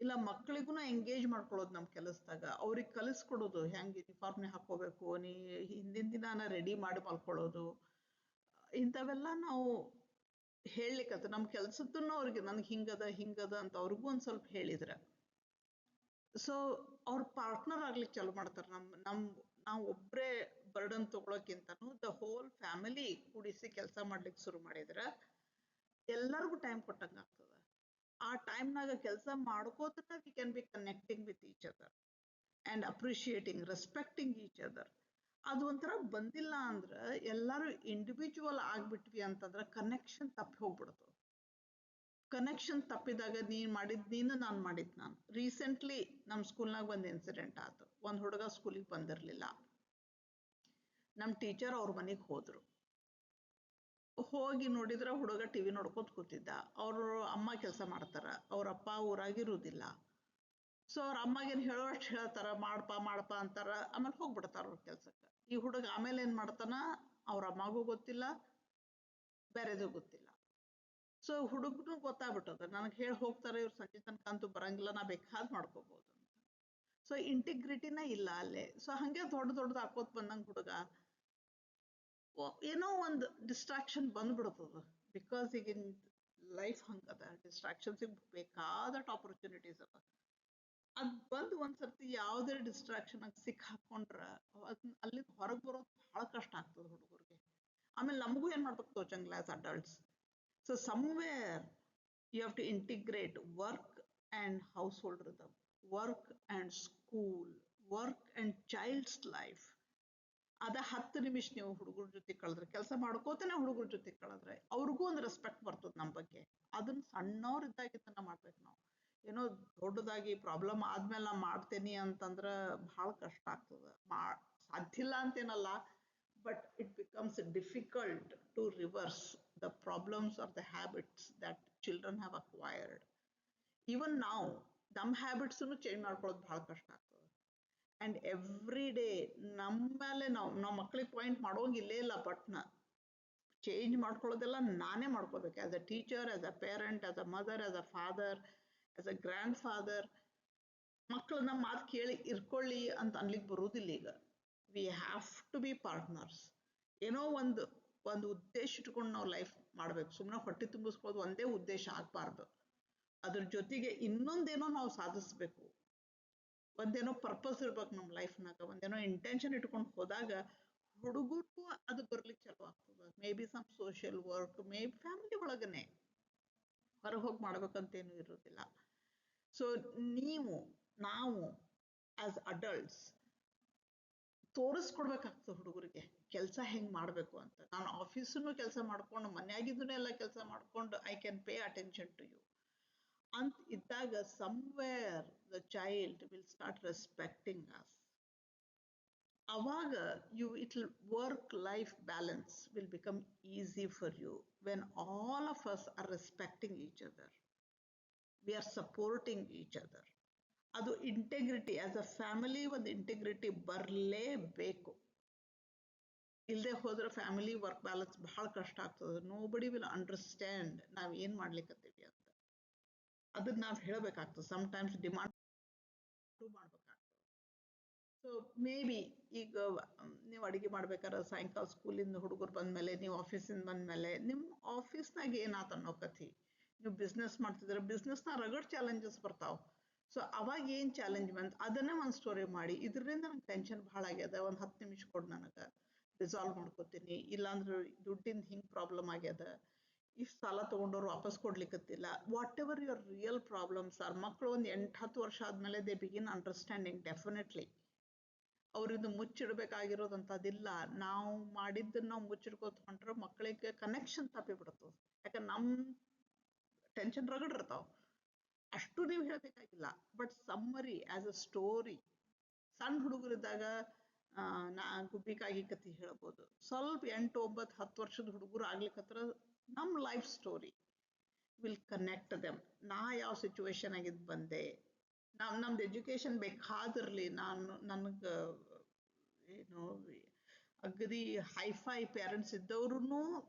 ಇಲ್ಲ ಮಕ್ಕಳಿಗೂ ಎಂಗೇಜ್ ಮಾಡ್ಕೊಳ್ಳೋದು ನಮ್ಮ ಕೆಲಸದಾಗ, ಅವ್ರಿಗೆ ಕಲಿಸ್ಕೊಡೋದು ಹೆಂಗೆ ಯೂನಿಫಾರ್ಮ್ನೇ ಹಾಕೋಬೇಕು, ಹಿಂದಿನ ದಿನ ರೆಡಿ ಮಾಡಿ ಮಲ್ಕೊಳ್ಳೋದು. ಇಂಥವೆಲ್ಲ ನಾವು ಹೇಳಲಿಕ್ಕಂತ ನಮ್ಮ ಕೆಲಸದ್ದನ್ನು ಅವ್ರಿಗೆ ನನಗೆ ಹಿಂಗದ ಅಂತ ಅವ್ರಿಗೂ ಒಂದು ಸ್ವಲ್ಪ ಹೇಳಿದ್ರೆ, ಸೊ ಅವ್ರ ಪಾರ್ಟ್ನರ್ ಆಗ್ಲಿಕ್ಕೆ ಚಾಲು ಮಾಡ್ತಾರೆ. ನಾವು ಒಬ್ಬರೇ ಬರ್ಡನ್ ತಗೊಳಕ್ಕಿಂತನೂ ದ ಹೋಲ್ ಫ್ಯಾಮಿಲಿ ಕೂಡಿಸಿ ಕೆಲಸ ಮಾಡ್ಲಿಕ್ಕೆ ಶುರು ಮಾಡಿದ್ರೆ ಎಲ್ಲರಿಗೂ ಟೈಮ್ ಕೊಟ್ಟಂಗೆ ಆಗ್ತದೆ. ಆ ಟೈಮ್ನಾಗ ಕೆಲಸ ಮಾಡ್ಕೋತನ we can be connecting with each other and appreciating, respecting each other. ಅದು ಒಂಥರ ಬಂದಿಲ್ಲ ಅಂದ್ರೆ, ಎಲ್ಲರೂ ಇಂಡಿವಿಜುವಲ್ ಆಗ್ಬಿಟ್ವಿ ಅಂತಂದ್ರೆ ಕನೆಕ್ಷನ್ ತಪ್ಪಿ ಹೋಗ್ಬಿಡ್ತು. ಕನೆಕ್ಷನ್ ತಪ್ಪಿದಾಗ ನೀನು ನಾನು ಮಾಡಿದ್ ನಾನು. ರೀಸೆಂಟ್ಲಿ ನಮ್ಮ ಸ್ಕೂಲ್ನಾಗ ಒಂದು ಇನ್ಸಿಡೆಂಟ್ ಆಯ್ತು. ಒಂದು ಹುಡುಗ ಸ್ಕೂಲಿಗೆ ಬಂದಿರಲಿಲ್ಲ. ನಮ್ಮ ಟೀಚರ್ ಅವ್ರ ಮನೆಗೆ ಹೋದ್ರು. ಹೋಗಿ ನೋಡಿದ್ರೆ ಹುಡುಗ ಟಿವಿ ನೋಡ್ಕೊತ ಕೂತಿದ್ದ. ಅವ್ರ ಅಮ್ಮ ಕೆಲಸ ಮಾಡ್ತಾರ, ಅವ್ರ ಅಪ್ಪ ಊರಾಗಿರುವುದಿಲ್ಲ. ಸೊ ಅವ್ರ ಅಮ್ಮಗೇನು ಹೇಳೋಷ್ಟು ಹೇಳ್ತಾರ, ಮಾಡಪ್ಪ ಅಂತಾರ, ಆಮೇಲೆ ಹೋಗ್ಬಿಡ್ತಾರ ಅವ್ರ ಕೆಲ್ಸಕ್ಕೆ. ಈ ಹುಡುಗ ಆಮೇಲೆ ಏನ್ ಮಾಡ್ತಾನ, ಅವ್ರ ಅಮ್ಮಗೂ ಗೊತ್ತಿಲ್ಲ, ಬೇರೆದು ಗೊತ್ತಿಲ್ಲ. ಸೊ ಹುಡುಗನು ಗೊತ್ತಾಗ್ಬಿಟ್ಟದ, ನನಗೆ ಹೇಳಿ ಹೋಗ್ತಾರೆ, ಇವ್ರು ಸಂಜೆ ತನಕ ಅಂತೂ ಬರಂಗಿಲ್ಲ, ನಾ ಬೇಕಾದ್ ಮಾಡ್ಕೋಬಹುದು ಅಂತ. ಸೊ ಇಂಟಿಗ್ರಿಟಿನ ಇಲ್ಲ ಅಲ್ಲೇ. ಸೊ ಹಂಗೆ ದೊಡ್ಡದು ಹಾಕೋತ್ ಬಂದಂಗ ಹುಡುಗ ಏನೋ ಒಂದು ಡಿಸ್ಟ್ರಾಕ್ಷನ್ ಬಂದ್ಬಿಡ್ತದ. ಬಿಕಾಸ್ ಈಗಿನ ಲೈಫ್ ಹಂಗದ, ಡಿಸ್ಟ್ರಾಕ್ಷನ್ಸಿಗೆ ಬೇಕಾದಷ್ಟು ಆಪರ್ಚುನಿಟೀಸ್ ಅದ. ಅದ್ ಬಂದು ಒಂದ್ಸರ್ತಿ ಯಾವುದೇ ಡಿಸ್ಟ್ರಾಕ್ಷನ್ ಆಗಿ ಸಿಕ್ ಹಾಕೊಂಡ್ರ ಅಲ್ಲಿಂದ ಹೊರಗೆ ಬರೋದು ಬಹಳ ಕಷ್ಟ ಆಗ್ತದೆ ಹುಡುಗರಿಗೆ. ಆಮೇಲೆ ನಮಗೂ ಏನ್ ಮಾಡ್ಬೇಕು ತೋಚಂಗಿಲ್ಲ as adults. So somewhere you have to integrate work and household rhythm, work and school, work and child's life. ಅದ 10 ನಿಮಿಷ ನೀವು ಹುಡುಗರ ಜೊತೆ ಕಳೆದ್ರೆ, ಕೆಲಸ ಮಾಡ್ಕೋತಾನೆ ಹುಡುಗರ ಜೊತೆ ಕಳೆದ್ರೆ ಅವ್ರಿಗೂ ಒಂದು ರೆಸ್ಪೆಕ್ಟ್ ಬರ್ತದೆ ನಮ್ಮ ಬಗ್ಗೆ. ಅದನ್ನ ಸಣ್ಣವ್ರಿದ್ದಾಗಿದ್ದನ್ನ ಮಾಡ್ಬೇಕು ನಾವು. ಏನೋ ದೊಡ್ಡದಾಗಿ ಪ್ರಾಬ್ಲಮ್ ಆದ್ಮೇಲೆ ನಾ ಮಾಡ್ತೇನಿ ಅಂತಂದ್ರೆ ಬಹಳ ಕಷ್ಟ ಆಗ್ತದೆ. ಸಾಧ್ಯ ಇಲ್ಲ ಅಂತೇನಲ್ಲ, but it becomes difficult to reverse the problems or the habits that children have acquired. Even ನಾವು ನಮ್ಮ ಹ್ಯಾಬಿಟ್ಸನ್ನು ಚೇಂಜ್ ಮಾಡ್ಕೊಳ್ಳೋದು ಬಹಳ ಕಷ್ಟ ಆಗ್ತದೆ. ಅಂಡ್ ಎವ್ರಿ ಡೇ ನಮ್ಮಲ್ಲೇ ನಾವು ಮಕ್ಕಳಿಗೆ ಪಾಯಿಂಟ್ ಮಾಡೋಂಗಿಲ್ಲೇ ಇಲ್ಲ. ಬಟ್ನ ಚೇಂಜ್ ಮಾಡ್ಕೊಳ್ಳೋದೆಲ್ಲ ನಾನೇ ಮಾಡ್ಕೋಬೇಕು. As a teacher, as a parent, as a mother, as a father, as a grandfather. ಮಕ್ಕಳು ನಮ್ಮ ಮಾತು ಕೇಳಿ ಇರ್ಕೊಳ್ಳಿ ಅಂತ ಅನ್ಲಿಕ್ಕೆ ಬರುವುದಿಲ್ಲ ಈಗ. We have to be partners. ಏನೋ ಒಂದು ಉದ್ದೇಶ ಇಟ್ಕೊಂಡು ನಾವು ಲೈಫ್ ಮಾಡ್ಬೇಕು. ಸುಮ್ಮನೆ ಹೊಟ್ಟೆ ತುಂಬಿಸ್ಕೊಳ್ಳೋದು ಒಂದೇ ಉದ್ದೇಶ ಆಗ್ಬಾರ್ದು. ಅದ್ರ ಜೊತೆಗೆ ಇನ್ನೊಂದೇನೋ ನಾವು ಸಾಧಿಸ್ಬೇಕು. ಒಂದೇನೋ ಪರ್ಪಸ್ ಇರ್ಬೇಕು ನಮ್ಮ ಲೈಫ್ನಾಗ. ಒಂದೇನೋ ಇಂಟೆನ್ಷನ್ ಇಟ್ಕೊಂಡು ಹೋದಾಗ ಹುಡುಗರಿಗೂ ಅದು ಬರ್ಲಿಕ್ಕೆ ಚಲೋ ಆಗ್ತದೆ. May be some social work, may be family ಒಳಗನೆ, ಹೊರಗೆ ಹೋಗಿ ಮಾಡ್ಬೇಕಂತೇನು ಇರೋದಿಲ್ಲ. ಸೊ ನಾವು ಆಸ್ ಅಡಲ್ಟ್ಸ್ ತೋರಿಸ್ಕೊಡ್ಬೇಕಾಗ್ತದೆ ಹುಡುಗರಿಗೆ ಕೆಲಸ ಹೆಂಗ್ ಮಾಡ್ಬೇಕು ಅಂತ. ನಾನು ಆಫೀಸನ್ನು ಕೆಲಸ ಮಾಡ್ಕೊಂಡು, ಮನೆಯಾಗಿದ್ದನ್ನೆಲ್ಲ ಕೆಲಸ ಮಾಡ್ಕೊಂಡು I can pay attention to you ಅಂತ ಇದ್ದಾಗ, somewhere the child will start respecting us. ಅವಾಗ it work life balance will become easy for you when all of us are respecting each other, we are supporting each other. ಅದು integrity, as a family ಒಂದು integrity ಬರಲೇಬೇಕು. ಇಲ್ಲದೆ ಹೋದ್ರೆ family work balance ಬಹಳ ಕಷ್ಟ ಆಗ್ತದೆ. Nobody will understand ನಾವು ಏನು ಮಾಡ್ಲಿಕ್ಕತ್ತೀವಿ ಅಂತ. ಅದನ್ನ ನಾವು ಹೇಳಬೇಕಾಗ್ತದೆ. ಸಮ್ಟೈಮ್ಸ್ ಡಿಮಾಂಡ್ ಮಾಡ್ಬೇಕಾಗ್ತದೆ. ಸೊ ಮೇ ಬಿ ಈಗ ನೀವು ಅಡುಗೆ ಮಾಡ್ಬೇಕಾದ್ರೆ ಸಾಯಂಕಾಲ ಸ್ಕೂಲಿಂದ ಹುಡುಗರು ಬಂದ್ಮೇಲೆ, ನೀವು ಆಫೀಸಿಂದ ಬಂದ್ಮೇಲೆ ನಿಮ್ಮ ಆಫೀಸ್ನಾಗ ಏನಾತ ಅನ್ನೋ ಕಥೆ. ನೀವು ಬಿಸ್ನೆಸ್ ಮಾಡ್ತಿದ್ರೆ ಬಿಸ್ನೆಸ್ನ ರಗಡ್ ಚಾಲೆಂಜಸ್ ಬರ್ತಾವೆ. ಸೊ ಅವಾಗ ಏನು ಚಾಲೆಂಜ್ ಬಂತು ಅದನ್ನೇ ಒಂದು ಸ್ಟೋರಿ ಮಾಡಿ, ಇದರಿಂದ ನಂಗೆ ಟೆನ್ಷನ್ ಭಾಳ ಆಗ್ಯದ, ಒಂದು 10 ನಿಮಿಷ ಕೊಡು ನನಗೆ, ರಿಸಾಲ್ವ್ ಮಾಡ್ಕೋತೀನಿ. ಇಲ್ಲಾಂದ್ರೆ ದುಡ್ಡಿಂದ ಹಿಂಗೆ ಪ್ರಾಬ್ಲಮ್ ಆಗ್ಯದ, ಇಷ್ಟು ಸಾಲ ತೊಗೊಂಡವ್ರು ವಾಪಸ್ ಕೊಡ್ಲಿಕ್ಕತ್ತಿಲ್ಲ. Whatever your real problems are. ಮಕ್ಕಳು ಒಂದು 8-10 ವರ್ಷ ಆದಮೇಲೆ ದೇ ಬಿಗಿನ್ ಅಂಡರ್ಸ್ಟ್ಯಾಂಡಿಂಗ್ ಡೆಫಿನೆಟ್ಲಿ. ಅವರಿಂದ ಮುಚ್ಚಿಡ್ಬೇಕಾಗಿರೋದಂಥದ್ದಿಲ್ಲ. ನಾವು ಮಾಡಿದ್ದನ್ನು ನಾವು ಮುಚ್ಚಿಡ್ಕೋತ ಹೊಂಟ್ರೆ ಮಕ್ಕಳಿಗೆ ಕನೆಕ್ಷನ್ ತಪ್ಪಿಬಿಡ್ತದೆ. ಯಾಕಂದ್ರೆ ನಮ್ಮ ಟೆನ್ಷನ್ ರಗಡ್ ಇರ್ತಾವೆ. ಅಷ್ಟು ನೀವು ಹೇಳಬೇಕಾಗಿಲ್ಲ, but summary as a story. ಸಣ್ಣ ಹುಡುಗರಿದ್ದಾಗ ನಾ ಗುಬ್ಬಿಕಾಗಿ ಕಥೆ ಹೇಳ್ಬೋದು. ಸ್ವಲ್ಪ 8, 9, 10 ವರ್ಷದ ಹುಡುಗರು ಆಗ್ಲಿಕ್ಕತ್ರ ನಮ್ಮ life story will connect them. ನಾ ಯಾವ ಸಿಚುವೇಶನ್ ಆಗಿದ್ದು ಬಂದೆ, ನಮ್ದು ಎಜುಕೇಶನ್ ಬೇಕಾದಿರಲಿ, ನನಗೆ ಏನು ಅಗದಿ ಹೈಫೈ ಪೇರೆಂಟ್ಸ್ ಇದ್ದವ್ರು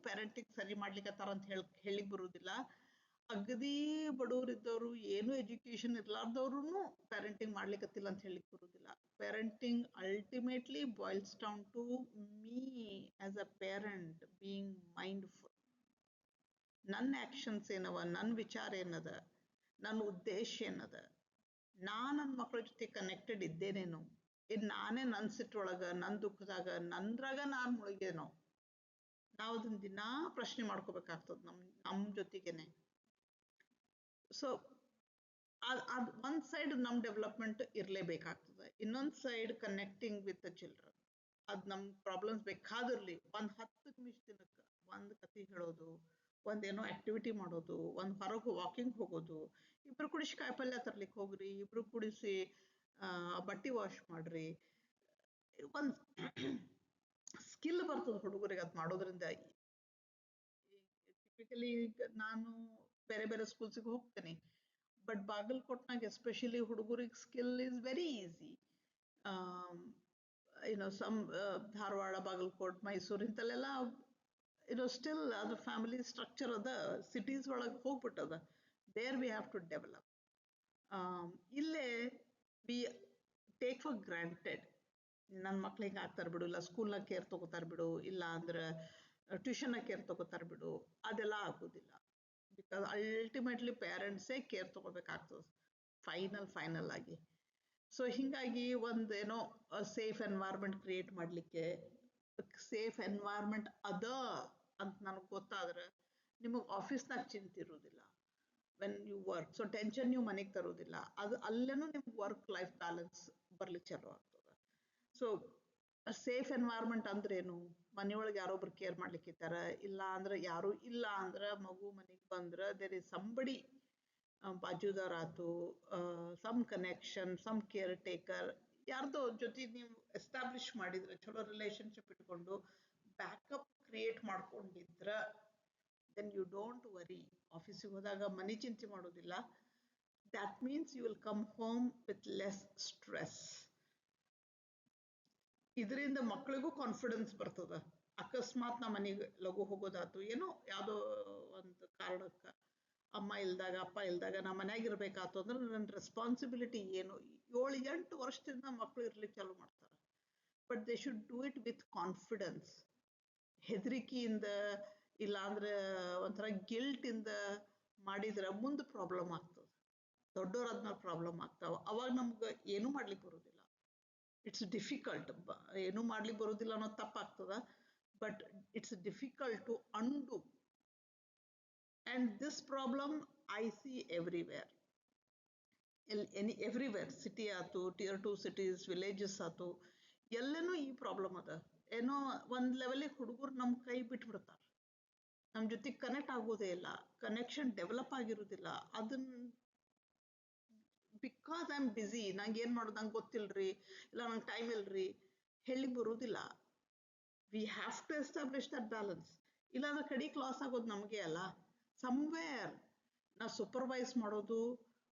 ಪೇರೆಂಟಿಂಗ್ ಸರಿ ಮಾಡ್ಲಿಕ್ಕತ್ತಾರ ಅಂತ ಹೇಳಿಕ್ ಬರುವುದಿಲ್ಲ. ಅಗದಿ ಬಡವರಿದ್ದವರು, ಏನು ಎಜುಕೇಶನ್ ಇರ್ಲಾರ್ದವ್ರು ಪೇರೆಂಟಿಂಗ್ ಮಾಡ್ಲಿಕ್ಕತ್ತಿಲ್ಲ ಅಂತ ಹೇಳಿಕ್ ಬರುವುದಿಲ್ಲ. Parenting ultimately boils down to me as a parent being mindful. ನನ್ನ ಆ್ಯಕ್ಷನ್ಸ್ ಏನವ, ನನ್ನ ವಿಚಾರ ಏನದ, ನನ್ನ ಉದ್ದೇಶ ಏನದ, ನನ್ನ ಮಕ್ಕಳ ಜೊತೆ ಕನೆಕ್ಟೆಡ್ ಇದ್ದೇನೇನೋ, ಇದು ನಾನೇ ನನ್ನ ಸಿಟ್ಟೊಳಗೆ, ನನ್ನ ದುಃಖದಾಗ, ನಂದ್ರಾಗ ನಾನು ಮುಳುಗೇನೋ, ನಾವು ಅದನ್ನ ದಿನಾ ಪ್ರಶ್ನೆ ಮಾಡ್ಕೋಬೇಕಾಗ್ತದೆ ನಮ್ಮ ಜೊತೆಗೇನೆ. ಸೊ ಅದು ಒಂದು ಸೈಡ್ ನಮ್ಮ ಡೆವಲಪ್ಮೆಂಟ್ ಇರಲೇಬೇಕಾಗ್ತದೆ, ಇನ್ನೊಂದು side connecting with the children. ಅದು ನಮ್ಮ ಪ್ರಾಬ್ಲಮ್ಸ್ ಬೇಕಾದಿರಲಿ, ಒಂದು 10 ನಿಮಿಷ ದಿನಕ್ಕೆ ಒಂದು ಕತೆ ಹೇಳೋದು, ಒಂದೇನೋ ಆಕ್ಟಿವಿಟಿ ಮಾಡೋದು, ಒಂದು ಹೊರಗೆ ವಾಕಿಂಗ್ ಹೋಗೋದು, ಇಬ್ರು ಕುಡಿಸಿ ಕಾಯಿಪಲ್ಯ ತರ್ಲಿಕ್ಕೆ ಹೋಗ್ರಿ, ಇಬ್ರು ಕುಡಿಸಿ ಬಟ್ಟೆ ವಾಶ್ ಮಾಡ್ರಿ. ಒಂದು ಸ್ಕಿಲ್ ಬರ್ತದೆ ಹುಡುಗರಿಗೆ ಅದು ಮಾಡೋದ್ರಿಂದ. ಟಿಪಿಕಲಿ ನಾನು ಬೇರೆ ಬೇರೆ ಸ್ಕೂಲ್ಸಿಗೆ ಹೋಗ್ತೇನೆ, ಬಟ್ ಬಾಗಲಕೋಟ್ನಾಗ ಎಸ್ಪೆಷಲಿ ಹುಡುಗರಿಗೆ skill is very easy. Some Dharwad, Bagalkot, Mysuru ಇಂಥಲ್ಲೆಲ್ಲ ಸ್ಟಿಲ್ ಅದು ಫ್ಯಾಮಿಲಿ ಸ್ಟ್ರಕ್ಚರ್ ಅದ, ಸಿಟೀಸ್ ಒಳಗೆ ಹೋಗ್ಬಿಟ್ಟದ. There we have to develop. ಇಲ್ಲೇ ವಿ ಟೇಕ್ ಫಾರ್ ಗ್ರಾಂಟೆಡ್, ನನ್ನ ಮಕ್ಳು ಹಿಂಗೆ ಆಗ್ತಾರೆ ಬಿಡು, ಇಲ್ಲ ಸ್ಕೂಲ್ನಾಗ ಕೇರ್ ತಗೋತಾರೆ ಬಿಡು, ಇಲ್ಲ ಅಂದ್ರೆ ಟ್ಯೂಷನ್ನಾಗ ಕೇರ್ ತಗೋತಾರೆ ಬಿಡು, ಅದೆಲ್ಲ ಆಗೋದಿಲ್ಲ. ಬಿಕಾಸ್ ಅಲ್ಟಿಮೇಟ್ಲಿ ಪೇರೆಂಟ್ಸೇ ಕೇರ್ ತಗೋಬೇಕಾಗ್ತದೆ ಫೈನಲ್ ಆಗಿ. ಸೊ ಹಿಂಗಾಗಿ ಒಂದೇನೋ ಸೇಫ್ ಎನ್ವೈರ್ಮೆಂಟ್ ಕ್ರಿಯೇಟ್ ಮಾಡಲಿಕ್ಕೆ, ಸೇಫ್ ಎನ್ವೈರ್ಮೆಂಟ್ ಅದ ಅಂತ ನನಗೆ ಗೊತ್ತಾದ್ರೆ ನಿಮಗೆ ಆಫೀಸ್ನಾಗ ಚಿಂತೆ ಇರೋದಿಲ್ಲ. When you work, so tension ನೀವು ಮನೆಗೆ ತರೋದಿಲ್ಲ, ಅದು ಅಲ್ಲೇನೂ ನಿಮ್ಗೆ ವರ್ಕ್ ಲೈಫ್ ಬ್ಯಾಲೆನ್ಸ್ ಬರ್ಲಿಕ್ಕೆ ಚಲೋ ಆಗ್ತದೆ. ಸೊ ಸೇಫ್ ಎನ್ವೈರ್ಮೆಂಟ್ ಅಂದ್ರೇನು? ಮನೆಯೊಳಗೆ ಯಾರೊಬ್ರು ಕೇರ್ ಮಾಡ್ಲಿಕ್ಕಿದ್ದಾರೆ, ಇಲ್ಲ ಅಂದ್ರೆ ಯಾರು ಇಲ್ಲ ಅಂದ್ರೆ ಮಗು ಮನೆಗೆ ಬಂದ್ರೆ ದೇರ್ ಇಸ್ ಸಂಬಡಿ ಬಾಜುದಾರ್ ಆತು, some connection, some care taker, ಯಾರ್ದೋ ಜೊತೆ ನೀವು ಎಸ್ಟಾಬ್ಲಿಷ್ ಮಾಡಿದ್ರೆ, ಚಲೋ ರಿಲೇಶನ್ಶಿಪ್ ಇಟ್ಕೊಂಡು ಬ್ಯಾಕಪ್ ಕ್ರಿಯೇಟ್ ಮಾಡ್ಕೊಂಡಿದ್ರ, ದೆನ್ ಯು ಡೋಂಟ್ ವರಿ. ಆಫೀಸಿಗೆ ಹೋದಾಗ ಮನೆ ಚಿಂತೆ ಮಾಡೋದಿಲ್ಲ. That means you will come home with less stress. ಇದರಿಂದ ಮಕ್ಕಳಿಗೂ ಕಾನ್ಫಿಡೆನ್ಸ್ ಬರ್ತದ. ಅಕಸ್ಮಾತ್ ನಾ ಮನೆಗೆ ಲಘು ಹೋಗೋದಾತು, ಏನೋ ಯಾವುದೋ ಒಂದು ಕಾರಣಕ್ಕೆ ಅಮ್ಮ ಇಲ್ದಾಗ ಅಪ್ಪ ಇಲ್ದಾಗ ನಾ ಮನ್ಯಾಗ ಇರ್ಬೇಕಾತು ಅಂದ್ರೆ ನನ್ನ ರೆಸ್ಪಾನ್ಸಿಬಿಲಿಟಿ ಏನು? 7-8 ವರ್ಷದಿಂದ ಮಕ್ಕಳು ಇರ್ಲಿಕ್ಕೆ ಚಾಲು ಮಾಡ್ತಾರೆ. But they should do it with confidence. ಹೆದರಿಕೆಯಿಂದ ಇಲ್ಲ ಅಂದ್ರೆ ಒಂಥರ ಗಿಲ್ಟ್ ಇಂದ ಮಾಡಿದ್ರೆ ಮುಂದೆ ಪ್ರಾಬ್ಲಮ್ ಆಗ್ತದೆ. ದೊಡ್ಡವ್ರು ಆದ್ಮೇಲೆ ಪ್ರಾಬ್ಲಮ್ ಆಗ್ತಾವ. ಅವಾಗ ನಮ್ಗೆ ಏನೂ ಮಾಡ್ಲಿಕ್ಕೆ ಬರೋದಿಲ್ಲ. It's difficult. ಏನೂ ಮಾಡ್ಲಿಕ್ಕೆ ಬರೋದಿಲ್ಲ ಅನ್ನೋದು ತಪ್ಪಾಗ್ತದ, but it's difficult to undo. And this problem I see everywhere. Everywhere, city ಆತು, tier 2 cities, villages ಆತು, ಎಲ್ಲನೂ ಈ ಪ್ರಾಬ್ಲಮ್ ಅದ. ಏನೋ ಒಂದ್ ಲೆವೆಲಿಗೆ ಹುಡುಗರು ನಮ್ಮ ಕೈ ಬಿಟ್ಬಿಡ್ತಾರೆ, ನಮ್ಮ ಜೊತೆಗೆ ಕನೆಕ್ಟ್ ಆಗೋದೇ ಇಲ್ಲ, ಕನೆಕ್ಷನ್ ಡೆವಲಪ್ ಆಗಿರೋದಿಲ್ಲ. ಅದನ್ನ ಬಿಕಾಸ್ ಐ ಆಮ್ ಬಿಸಿ, ನಂಗೆ ಏನು ಮಾಡೋದು ನಂಗೆ ಗೊತ್ತಿಲ್ರಿ, ಇಲ್ಲ ನಂಗೆ ಟೈಮ್ ಇಲ್ರಿ ಹೇಳಿಕ್ ಬರೋದಿಲ್ಲ. We have to establish that balance. ಇಲ್ಲಾಂದ್ರೆ ಕಡಿಗೆ ಲಾಸ್ ಆಗೋದು ನಮಗೆ ಅಲ್ಲ. ಸಮ್ವೇರ್ ನಾ ಸೂಪರ್ವೈಸ್ ಮಾಡೋದು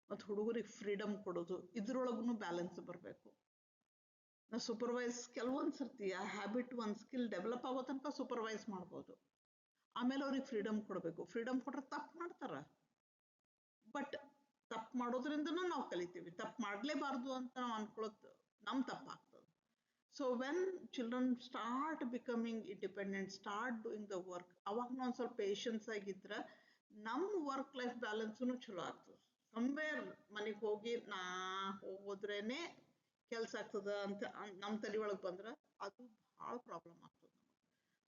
ಮತ್ತು ಹುಡುಗರಿಗೆ ಫ್ರೀಡಮ್ ಕೊಡೋದು, ಇದ್ರೊಳಗೂ ಬ್ಯಾಲೆನ್ಸ್ ಬರಬೇಕು. ನಾ ಸೂಪರ್ವೈಸ್ ಕೆಲವೊಂದು ಸರ್ತಿ ಆ ಹ್ಯಾಬಿಟ್ ಒಂದು ಸ್ಕಿಲ್ ಡೆವಲಪ್ ಆಗೋ ತನಕ ಸೂಪರ್ವೈಸ್ ಮಾಡ್ಬೋದು, ಆಮೇಲೆ ಅವ್ರಿಗೆ ಫ್ರೀಡಮ್ ಕೊಡಬೇಕು. ಫ್ರೀಡಮ್ ಕೊಟ್ರೆ ತಪ್ಪು ಮಾಡ್ತಾರ, ಬಟ್ ತಪ್ಪು ಮಾಡೋದ್ರಿಂದನೂ ನಾವು ಕಲಿತೀವಿ. ತಪ್ಪು ಮಾಡಲೇಬಾರ್ದು ಅಂತ ನಾವು ಅನ್ಕೊಳ್ಳೋದು ನಮ್ಮ ತಪ್ಪಾಗ್ತದೆ. So when children start becoming independent, start doing the work, ಅವಾಗ ನಾವು ಒಂದು ಸ್ವಲ್ಪ ಪೇಷನ್ಸ್ ಆಗಿದ್ರೆ ನಮ್ಮ ವರ್ಕ್ ಲೈಫ್ ಬ್ಯಾಲೆನ್ಸೂ ಚಲೋ ಆಗ್ತದೆ. ಸಮ್ವೇರ್ ಮನೆಗೆ ಹೋಗಿ ನಾ ಹೋದ್ರೇನೆ ಕೆಲಸ ಆಗ್ತದ ಅಂತ ನಮ್ಮ ತಲೆ ಒಳಗೆ ಬಂದ್ರೆ ಅದು ಭಾಳ ಪ್ರಾಬ್ಲಮ್ ಆಗ್ತದೆ ನಮಗೆ.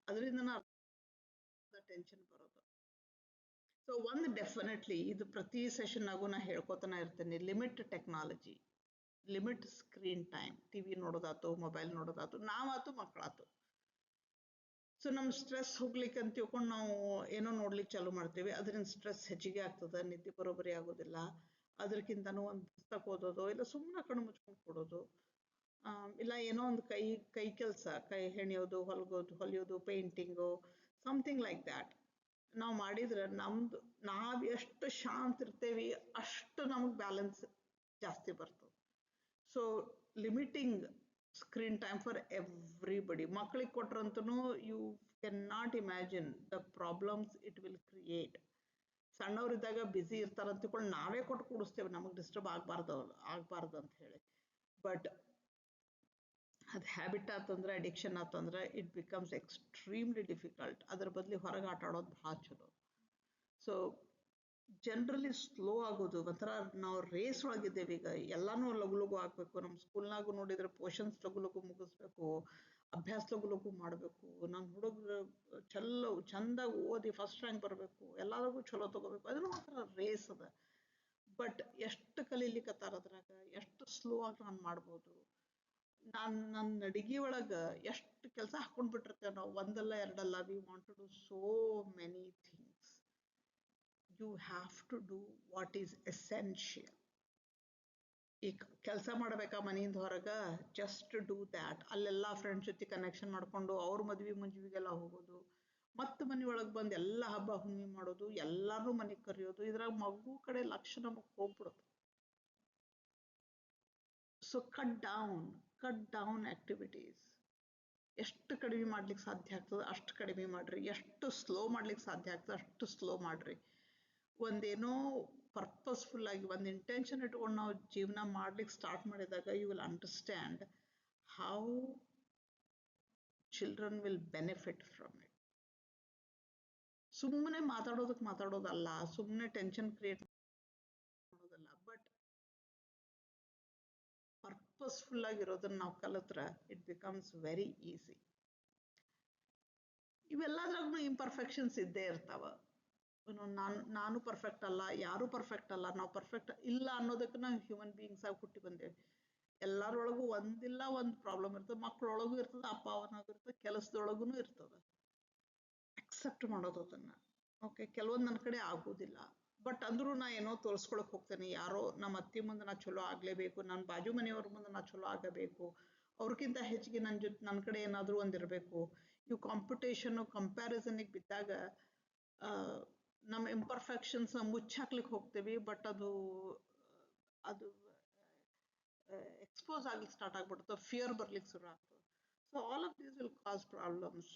ಅದರಿಂದ ಟೆನ್ಷನ್ ಬರೋದು. ಸೊ ಒಂದು ಡೆಫಿನೆಟ್ಲಿ ಇದು ಪ್ರತಿ ಸೆಷನ್ನಾಗೂ ನಾ ಹೇಳ್ಕೊತಾನೆ ಇರ್ತೇನೆ, limit technology, limit screen time. TV ನೋಡೋದಾತು, ಮೊಬೈಲ್ ನೋಡೋದಾತು, ನಾವಾತು ಮಕ್ಕಳಾತು. ಸೊ ನಮ್ಮ ಸ್ಟ್ರೆಸ್ ಹೋಗ್ಲಿಕ್ಕೆ ಅಂತ ತಿಳ್ಕೊಂಡು ನಾವು ಏನೋ ನೋಡ್ಲಿಕ್ಕೆ ಚಾಲೂ ಮಾಡ್ತೀವಿ, ಅದರಿಂದ ಸ್ಟ್ರೆಸ್ ಹೆಚ್ಚಿಗೆ ಆಗ್ತದೆ, ನಿದ್ದೆ ಬರೋಬ್ಬರಿ ಆಗೋದಿಲ್ಲ. ಅದಕ್ಕಿಂತನೂ ಒಂದು ಪುಸ್ತಕ ಓದೋದು, ಇಲ್ಲ ಸುಮ್ಮನೆ ಕಣ್ಣು ಮುಚ್ಕೊಂಡು ಕೊಡೋದು, ಇಲ್ಲ ಏನೋ ಒಂದು ಕೈ ಕೆಲಸ, ಕೈ ಹೆಣಿಯೋದು, ಹೊಲಿಯೋದು, ಪೇಂಟಿಂಗು, ಸಮಥಿಂಗ್ ಲೈಕ್ ದ್ಯಾಟ್ ನಾವು ಮಾಡಿದ್ರೆ ನಮ್ದು ನಾವು ಎಷ್ಟು ಶಾಂತ ಇರ್ತೇವಿ ಅಷ್ಟು ನಮಗೆ ಬ್ಯಾಲೆನ್ಸ್ ಜಾಸ್ತಿ ಬರ್ತದೆ. So limiting screen time for everybody. ಮಕ್ಕಳಿಗೆ ಕೊಟ್ರಂತೂ you can not imagine the problems it will create. ಸಣ್ಣವರಿದ್ದಾಗ ಬ್ಯುಸಿ ಇರ್ತಾರಂತ ತಿಳ್ಕೊಂಡು ನಾವೇ ಕೊಟ್ಟು ಕೂಡಿಸ್ತೇವೆ, ನಮಗೆ ಡಿಸ್ಟರ್ಬ್ ಆಗಬಾರ್ದು ಅಂತ ಹೇಳಿ. ಬಟ್ ಅದು ಹ್ಯಾಬಿಟ್ ಆತಂದ್ರೆ, ಅಡಿಕ್ಷನ್ ಆತಂದ್ರೆ ಇಟ್ ಬಿಕಮ್ಸ್ ಎಕ್ಸ್ಟ್ರೀಮ್ಲಿ ಡಿಫಿಕಲ್ಟ್. ಅದ್ರ ಬದಲು ಹೊರಗೆ ಆಟ ಆಡೋದು ಭಾಳ ಚಲೋ. ಸೊ ಜನರಲಿ ಸ್ಲೋ ಆಗೋದು, ಒಂಥರ ನಾವು ರೇಸ್ ಒಳಗಿದ್ದೇವೆ ಈಗ. ಎಲ್ಲನೂ ಲಘು ಲಘು ಆಗಬೇಕು. ನಮ್ಮ ಸ್ಕೂಲ್ನಾಗೂ ನೋಡಿದ್ರೆ ಪೋರ್ಷನ್ಸ್ ಲಘು ಲಘು ಮುಗಿಸ್ಬೇಕು, ಅಭ್ಯಾಸ ಲಘು ಲಘು ಮಾಡಬೇಕು, ನಮ್ಮ ಹುಡುಗರು ಚಂದಾಗಿ ಓದಿ ಫಸ್ಟ್ ರ್ಯಾಂಕ್ ಬರಬೇಕು, ಎಲ್ಲರಿಗೂ ಚಲೋ ತಗೋಬೇಕು. ಅದನ್ನು ಒಂಥರ ರೇಸ್ ಅದ. ಬಟ್ ಎಷ್ಟು ಕಲೀಲಿಕ್ಕತ್ತಾರ ಅದ್ರಾಗ, ಎಷ್ಟು ಸ್ಲೋ ಆಗಿ ನಾನು ಮಾಡ್ಬೋದು. ನನ್ನ ಅಡಿಗೆ ಒಳಗೆ ಎಷ್ಟು ಕೆಲಸ ಹಾಕೊಂಡ್ಬಿಟ್ಟಿರ್ತೇವೆ ನಾವು, ಒಂದಲ್ಲ ಎರಡಲ್ಲ. We want to do so many things. have to do what is essential. ಈ ಕೆಲಸ ಮಾಡ್ಬೇಕಾ ಮನೆಯಿಂದ ಹೊರಗ ಜಸ್ಟ್ ಡೂ ದ್ಯಾಟ್, ಅಲ್ಲೆಲ್ಲ ಫ್ರೆಂಡ್ಸ್ ಜೊತೆ ಕನೆಕ್ಷನ್ ಮಾಡ್ಕೊಂಡು ಅವ್ರ ಮದ್ವಿ ಮುಂಜಿವಿಗೆಲ್ಲ ಹೋಗೋದು, ಮತ್ತೆ ಮನೆಯೊಳಗೆ ಬಂದು ಎಲ್ಲ ಹಬ್ಬ ಹುಣ್ಣಿಮೆ ಮಾಡೋದು, ಎಲ್ಲರೂ ಮನೆಗೆ ಕರೆಯೋದು, ಇದ್ರಾಗ ಮಗು ಕಡೆ ಲಕ್ಷ ನಮಗೆ ಹೋಗ್ಬಿಡೋದು. So cut down activities. ಎಷ್ಟು ಕಡಿಮೆ ಮಾಡ್ಲಿಕ್ಕೆ ಸಾಧ್ಯ ಆಗ್ತದೆ ಅಷ್ಟು ಕಡಿಮೆ ಮಾಡ್ರಿ, ಎಷ್ಟು ಸ್ಲೋ ಮಾಡ್ಲಿಕ್ಕೆ ಸಾಧ್ಯ ಆಗ್ತದೆ ಅಷ್ಟು ಸ್ಲೋ ಮಾಡ್ರಿ. ಒಂದೇನೋ ಪರ್ಪಸ್ಫುಲ್ ಆಗಿ ಒಂದು ಇಂಟೆನ್ಷನ್ ಇಟ್ಕೊಂಡು ನಾವು ಜೀವನ ಮಾಡ್ಲಿಕ್ಕೆ ಸ್ಟಾರ್ಟ್ ಮಾಡಿದಾಗ you will understand how children will benefit from it. ಸುಮ್ಮನೆ ಮಾತಾಡೋದಲ್ಲ, ಸುಮ್ಮನೆ ಟೆನ್ಷನ್ ಕ್ರಿಯೇಟ್ ಮಾಡೋದಲ್ಲ, ಬಟ್ ಪರ್ಪಸ್ಫುಲ್ ಆಗಿರೋದನ್ನ ನಾವು ಕಲಿತ್ರೆ ಇಟ್ ಬಿಕಮ್ಸ್ ವೆರಿ ಈಸಿ. ಇವೆಲ್ಲದ್ರಾಗೂ ಇಂಪರ್ಫೆಕ್ಷನ್ಸ್ ಇದ್ದೇ ಇರ್ತಾವ. ನಾನು ಪರ್ಫೆಕ್ಟ್ ಅಲ್ಲ, ಯಾರು ಪರ್ಫೆಕ್ಟ್ ಅಲ್ಲ, ನಾವು ಪರ್ಫೆಕ್ಟ್ ಇಲ್ಲ ಅನ್ನೋದಕ್ಕೆ ನಾವು ಹ್ಯೂಮನ್ ಬೀಯಿಂಗ್ಸ್ ಆಗಿ ಹುಟ್ಟಿ ಬಂದೇವೆ. ಎಲ್ಲರೊಳಗೂ ಒಂದಿಲ್ಲ ಒಂದು ಪ್ರಾಬ್ಲಮ್ ಇರ್ತದೆ. ಮಕ್ಕಳೊಳಗೂ ಇರ್ತದೆ, ಅಪ್ಪ ಅವನಾಗೂ ಇರ್ತದೆ, ಕೆಲಸದೊಳಗೂ ಇರ್ತದೆ. ಅಕ್ಸೆಪ್ಟ್ ಮಾಡೋದು ಅದನ್ನ. ಓಕೆ, ಕೆಲವೊಂದು ನನ್ನ ಕಡೆ ಆಗೋದಿಲ್ಲ, ಬಟ್ ಅಂದ್ರೂ ನಾ ಏನೋ ತೋರಿಸ್ಕೊಳಕ್ ಹೋಗ್ತೇನೆ. ಯಾರೋ ನಮ್ಮ ಅತ್ತಿ ಮುಂದೆ ನಾ ಚಲೋ ಆಗ್ಲೇಬೇಕು, ನನ್ನ ಬಾಜು ಮನೆಯವ್ರ ಮುಂದೆ ನಾ ಚಲೋ ಆಗಬೇಕು, ಅವ್ರಿಗಿಂತ ಹೆಚ್ಚಿಗೆ ನನ್ನ ಕಡೆ ಏನಾದರೂ ಒಂದಿರಬೇಕು. ಇವು ಕಾಂಪಿಟೇಷನ್ ಕಂಪ್ಯಾರಿಸನ್ಗೆ ಬಿದ್ದಾಗ ನಮ್ಮ ಇಂಪರ್ಫೆಕ್ಷನ್ಸ್ ಮುಚ್ಚಾಕ್ಲಿಕ್ಕೆ ಹೋಗ್ತೇವೆ, ಬಟ್ ಅದು ಎಕ್ಸ್ಪೋಸ್ ಆಗ್ಲಿಕ್ಕೆ ಸ್ಟಾರ್ಟ್ ಆಗ್ಬಿಡ್ತದೆ, ಫಿಯರ್ ಬರ್ಲಿಕ್ಕೆ ಶುರು ಆಗ್ತದೆ. So all of these will cause problems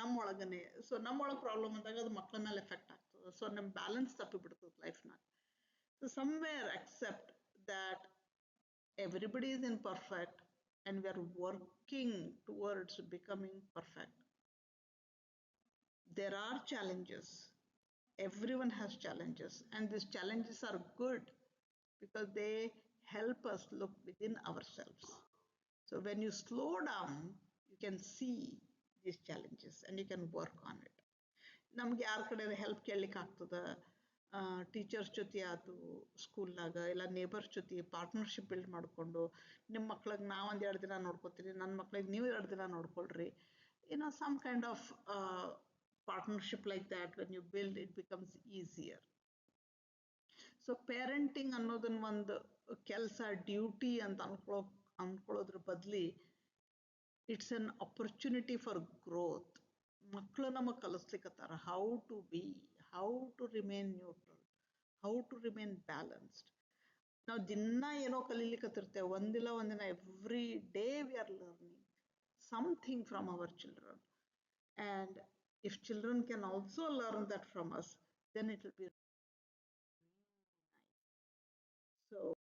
ನಮ್ಮೊಳಗನೆ. ಸೊ ನಮ್ಮೊಳಗೆ ಪ್ರಾಬ್ಲಮ್ ಅಂದಾಗ ಅದು ಮಕ್ಕಳ ಮೇಲೆ ಎಫೆಕ್ಟ್ ಆಗ್ತದೆ. ಸೊ ನಮ್ಮ ಬ್ಯಾಲೆನ್ಸ್ ತಪ್ಪಿ ಬಿಡ್ತದೆ ಲೈಫ್ನಾಗ. So somewhere accept that everybody is imperfect and we are working towards becoming perfect. There are challenges. Everyone has challenges, and these challenges are good because they help us look within ourselves. So when you slow down, you can see these challenges and you can work on it. ನಮ್ಗೆ ಯಾರ ಕಡೆ help ಕೇಳಲಿಕ್ಕೆ ಆಗ್ತದೆ, teachers ಜೊತೆ ಆಯ್ತು, ಸ್ಕೂಲ್ನಾಗ ಇಲ್ಲ neighbours ಜೊತೆ partnership build ಮಾಡಿಕೊಂಡು, ನಿಮ್ಮ ಮಕ್ಳಿಗೆ ನಾ ಒಂದು 2 ದಿನ ನೋಡ್ಕೊತೀನಿ, ನನ್ನ ಮಕ್ಳಿಗೆ ನೀವು 2 ದಿನ ನೋಡ್ಕೊಳ್ರಿ. Some kind of partnership like that when you build it becomes easier. So parenting ಅನ್ನೋದನ್ನ ಒಂದು ಕೆಲಸ, ಡ್ಯೂಟಿ ಅಂತ ಅನ್ಕೊಳ್ಳೋದ್ರ ಬದಲಿ it's an opportunity for growth. ಮಕ್ಕಳು ನಮಗೆ ಕಲಿಸ್ಲಿಕ್ಕತ್ತಾರ how to be, how to remain neutral, how to remain balanced. ನಾವು ದಿನ ಏನೋ ಕಲೀಲಿಕ್ಕತ್ತಿರ್ತೇವೆ, ಒಂದಿಲ್ಲ ಒಂದಿನ every day we are learning something from our children. And if children can also learn that from us, then it will be nice. So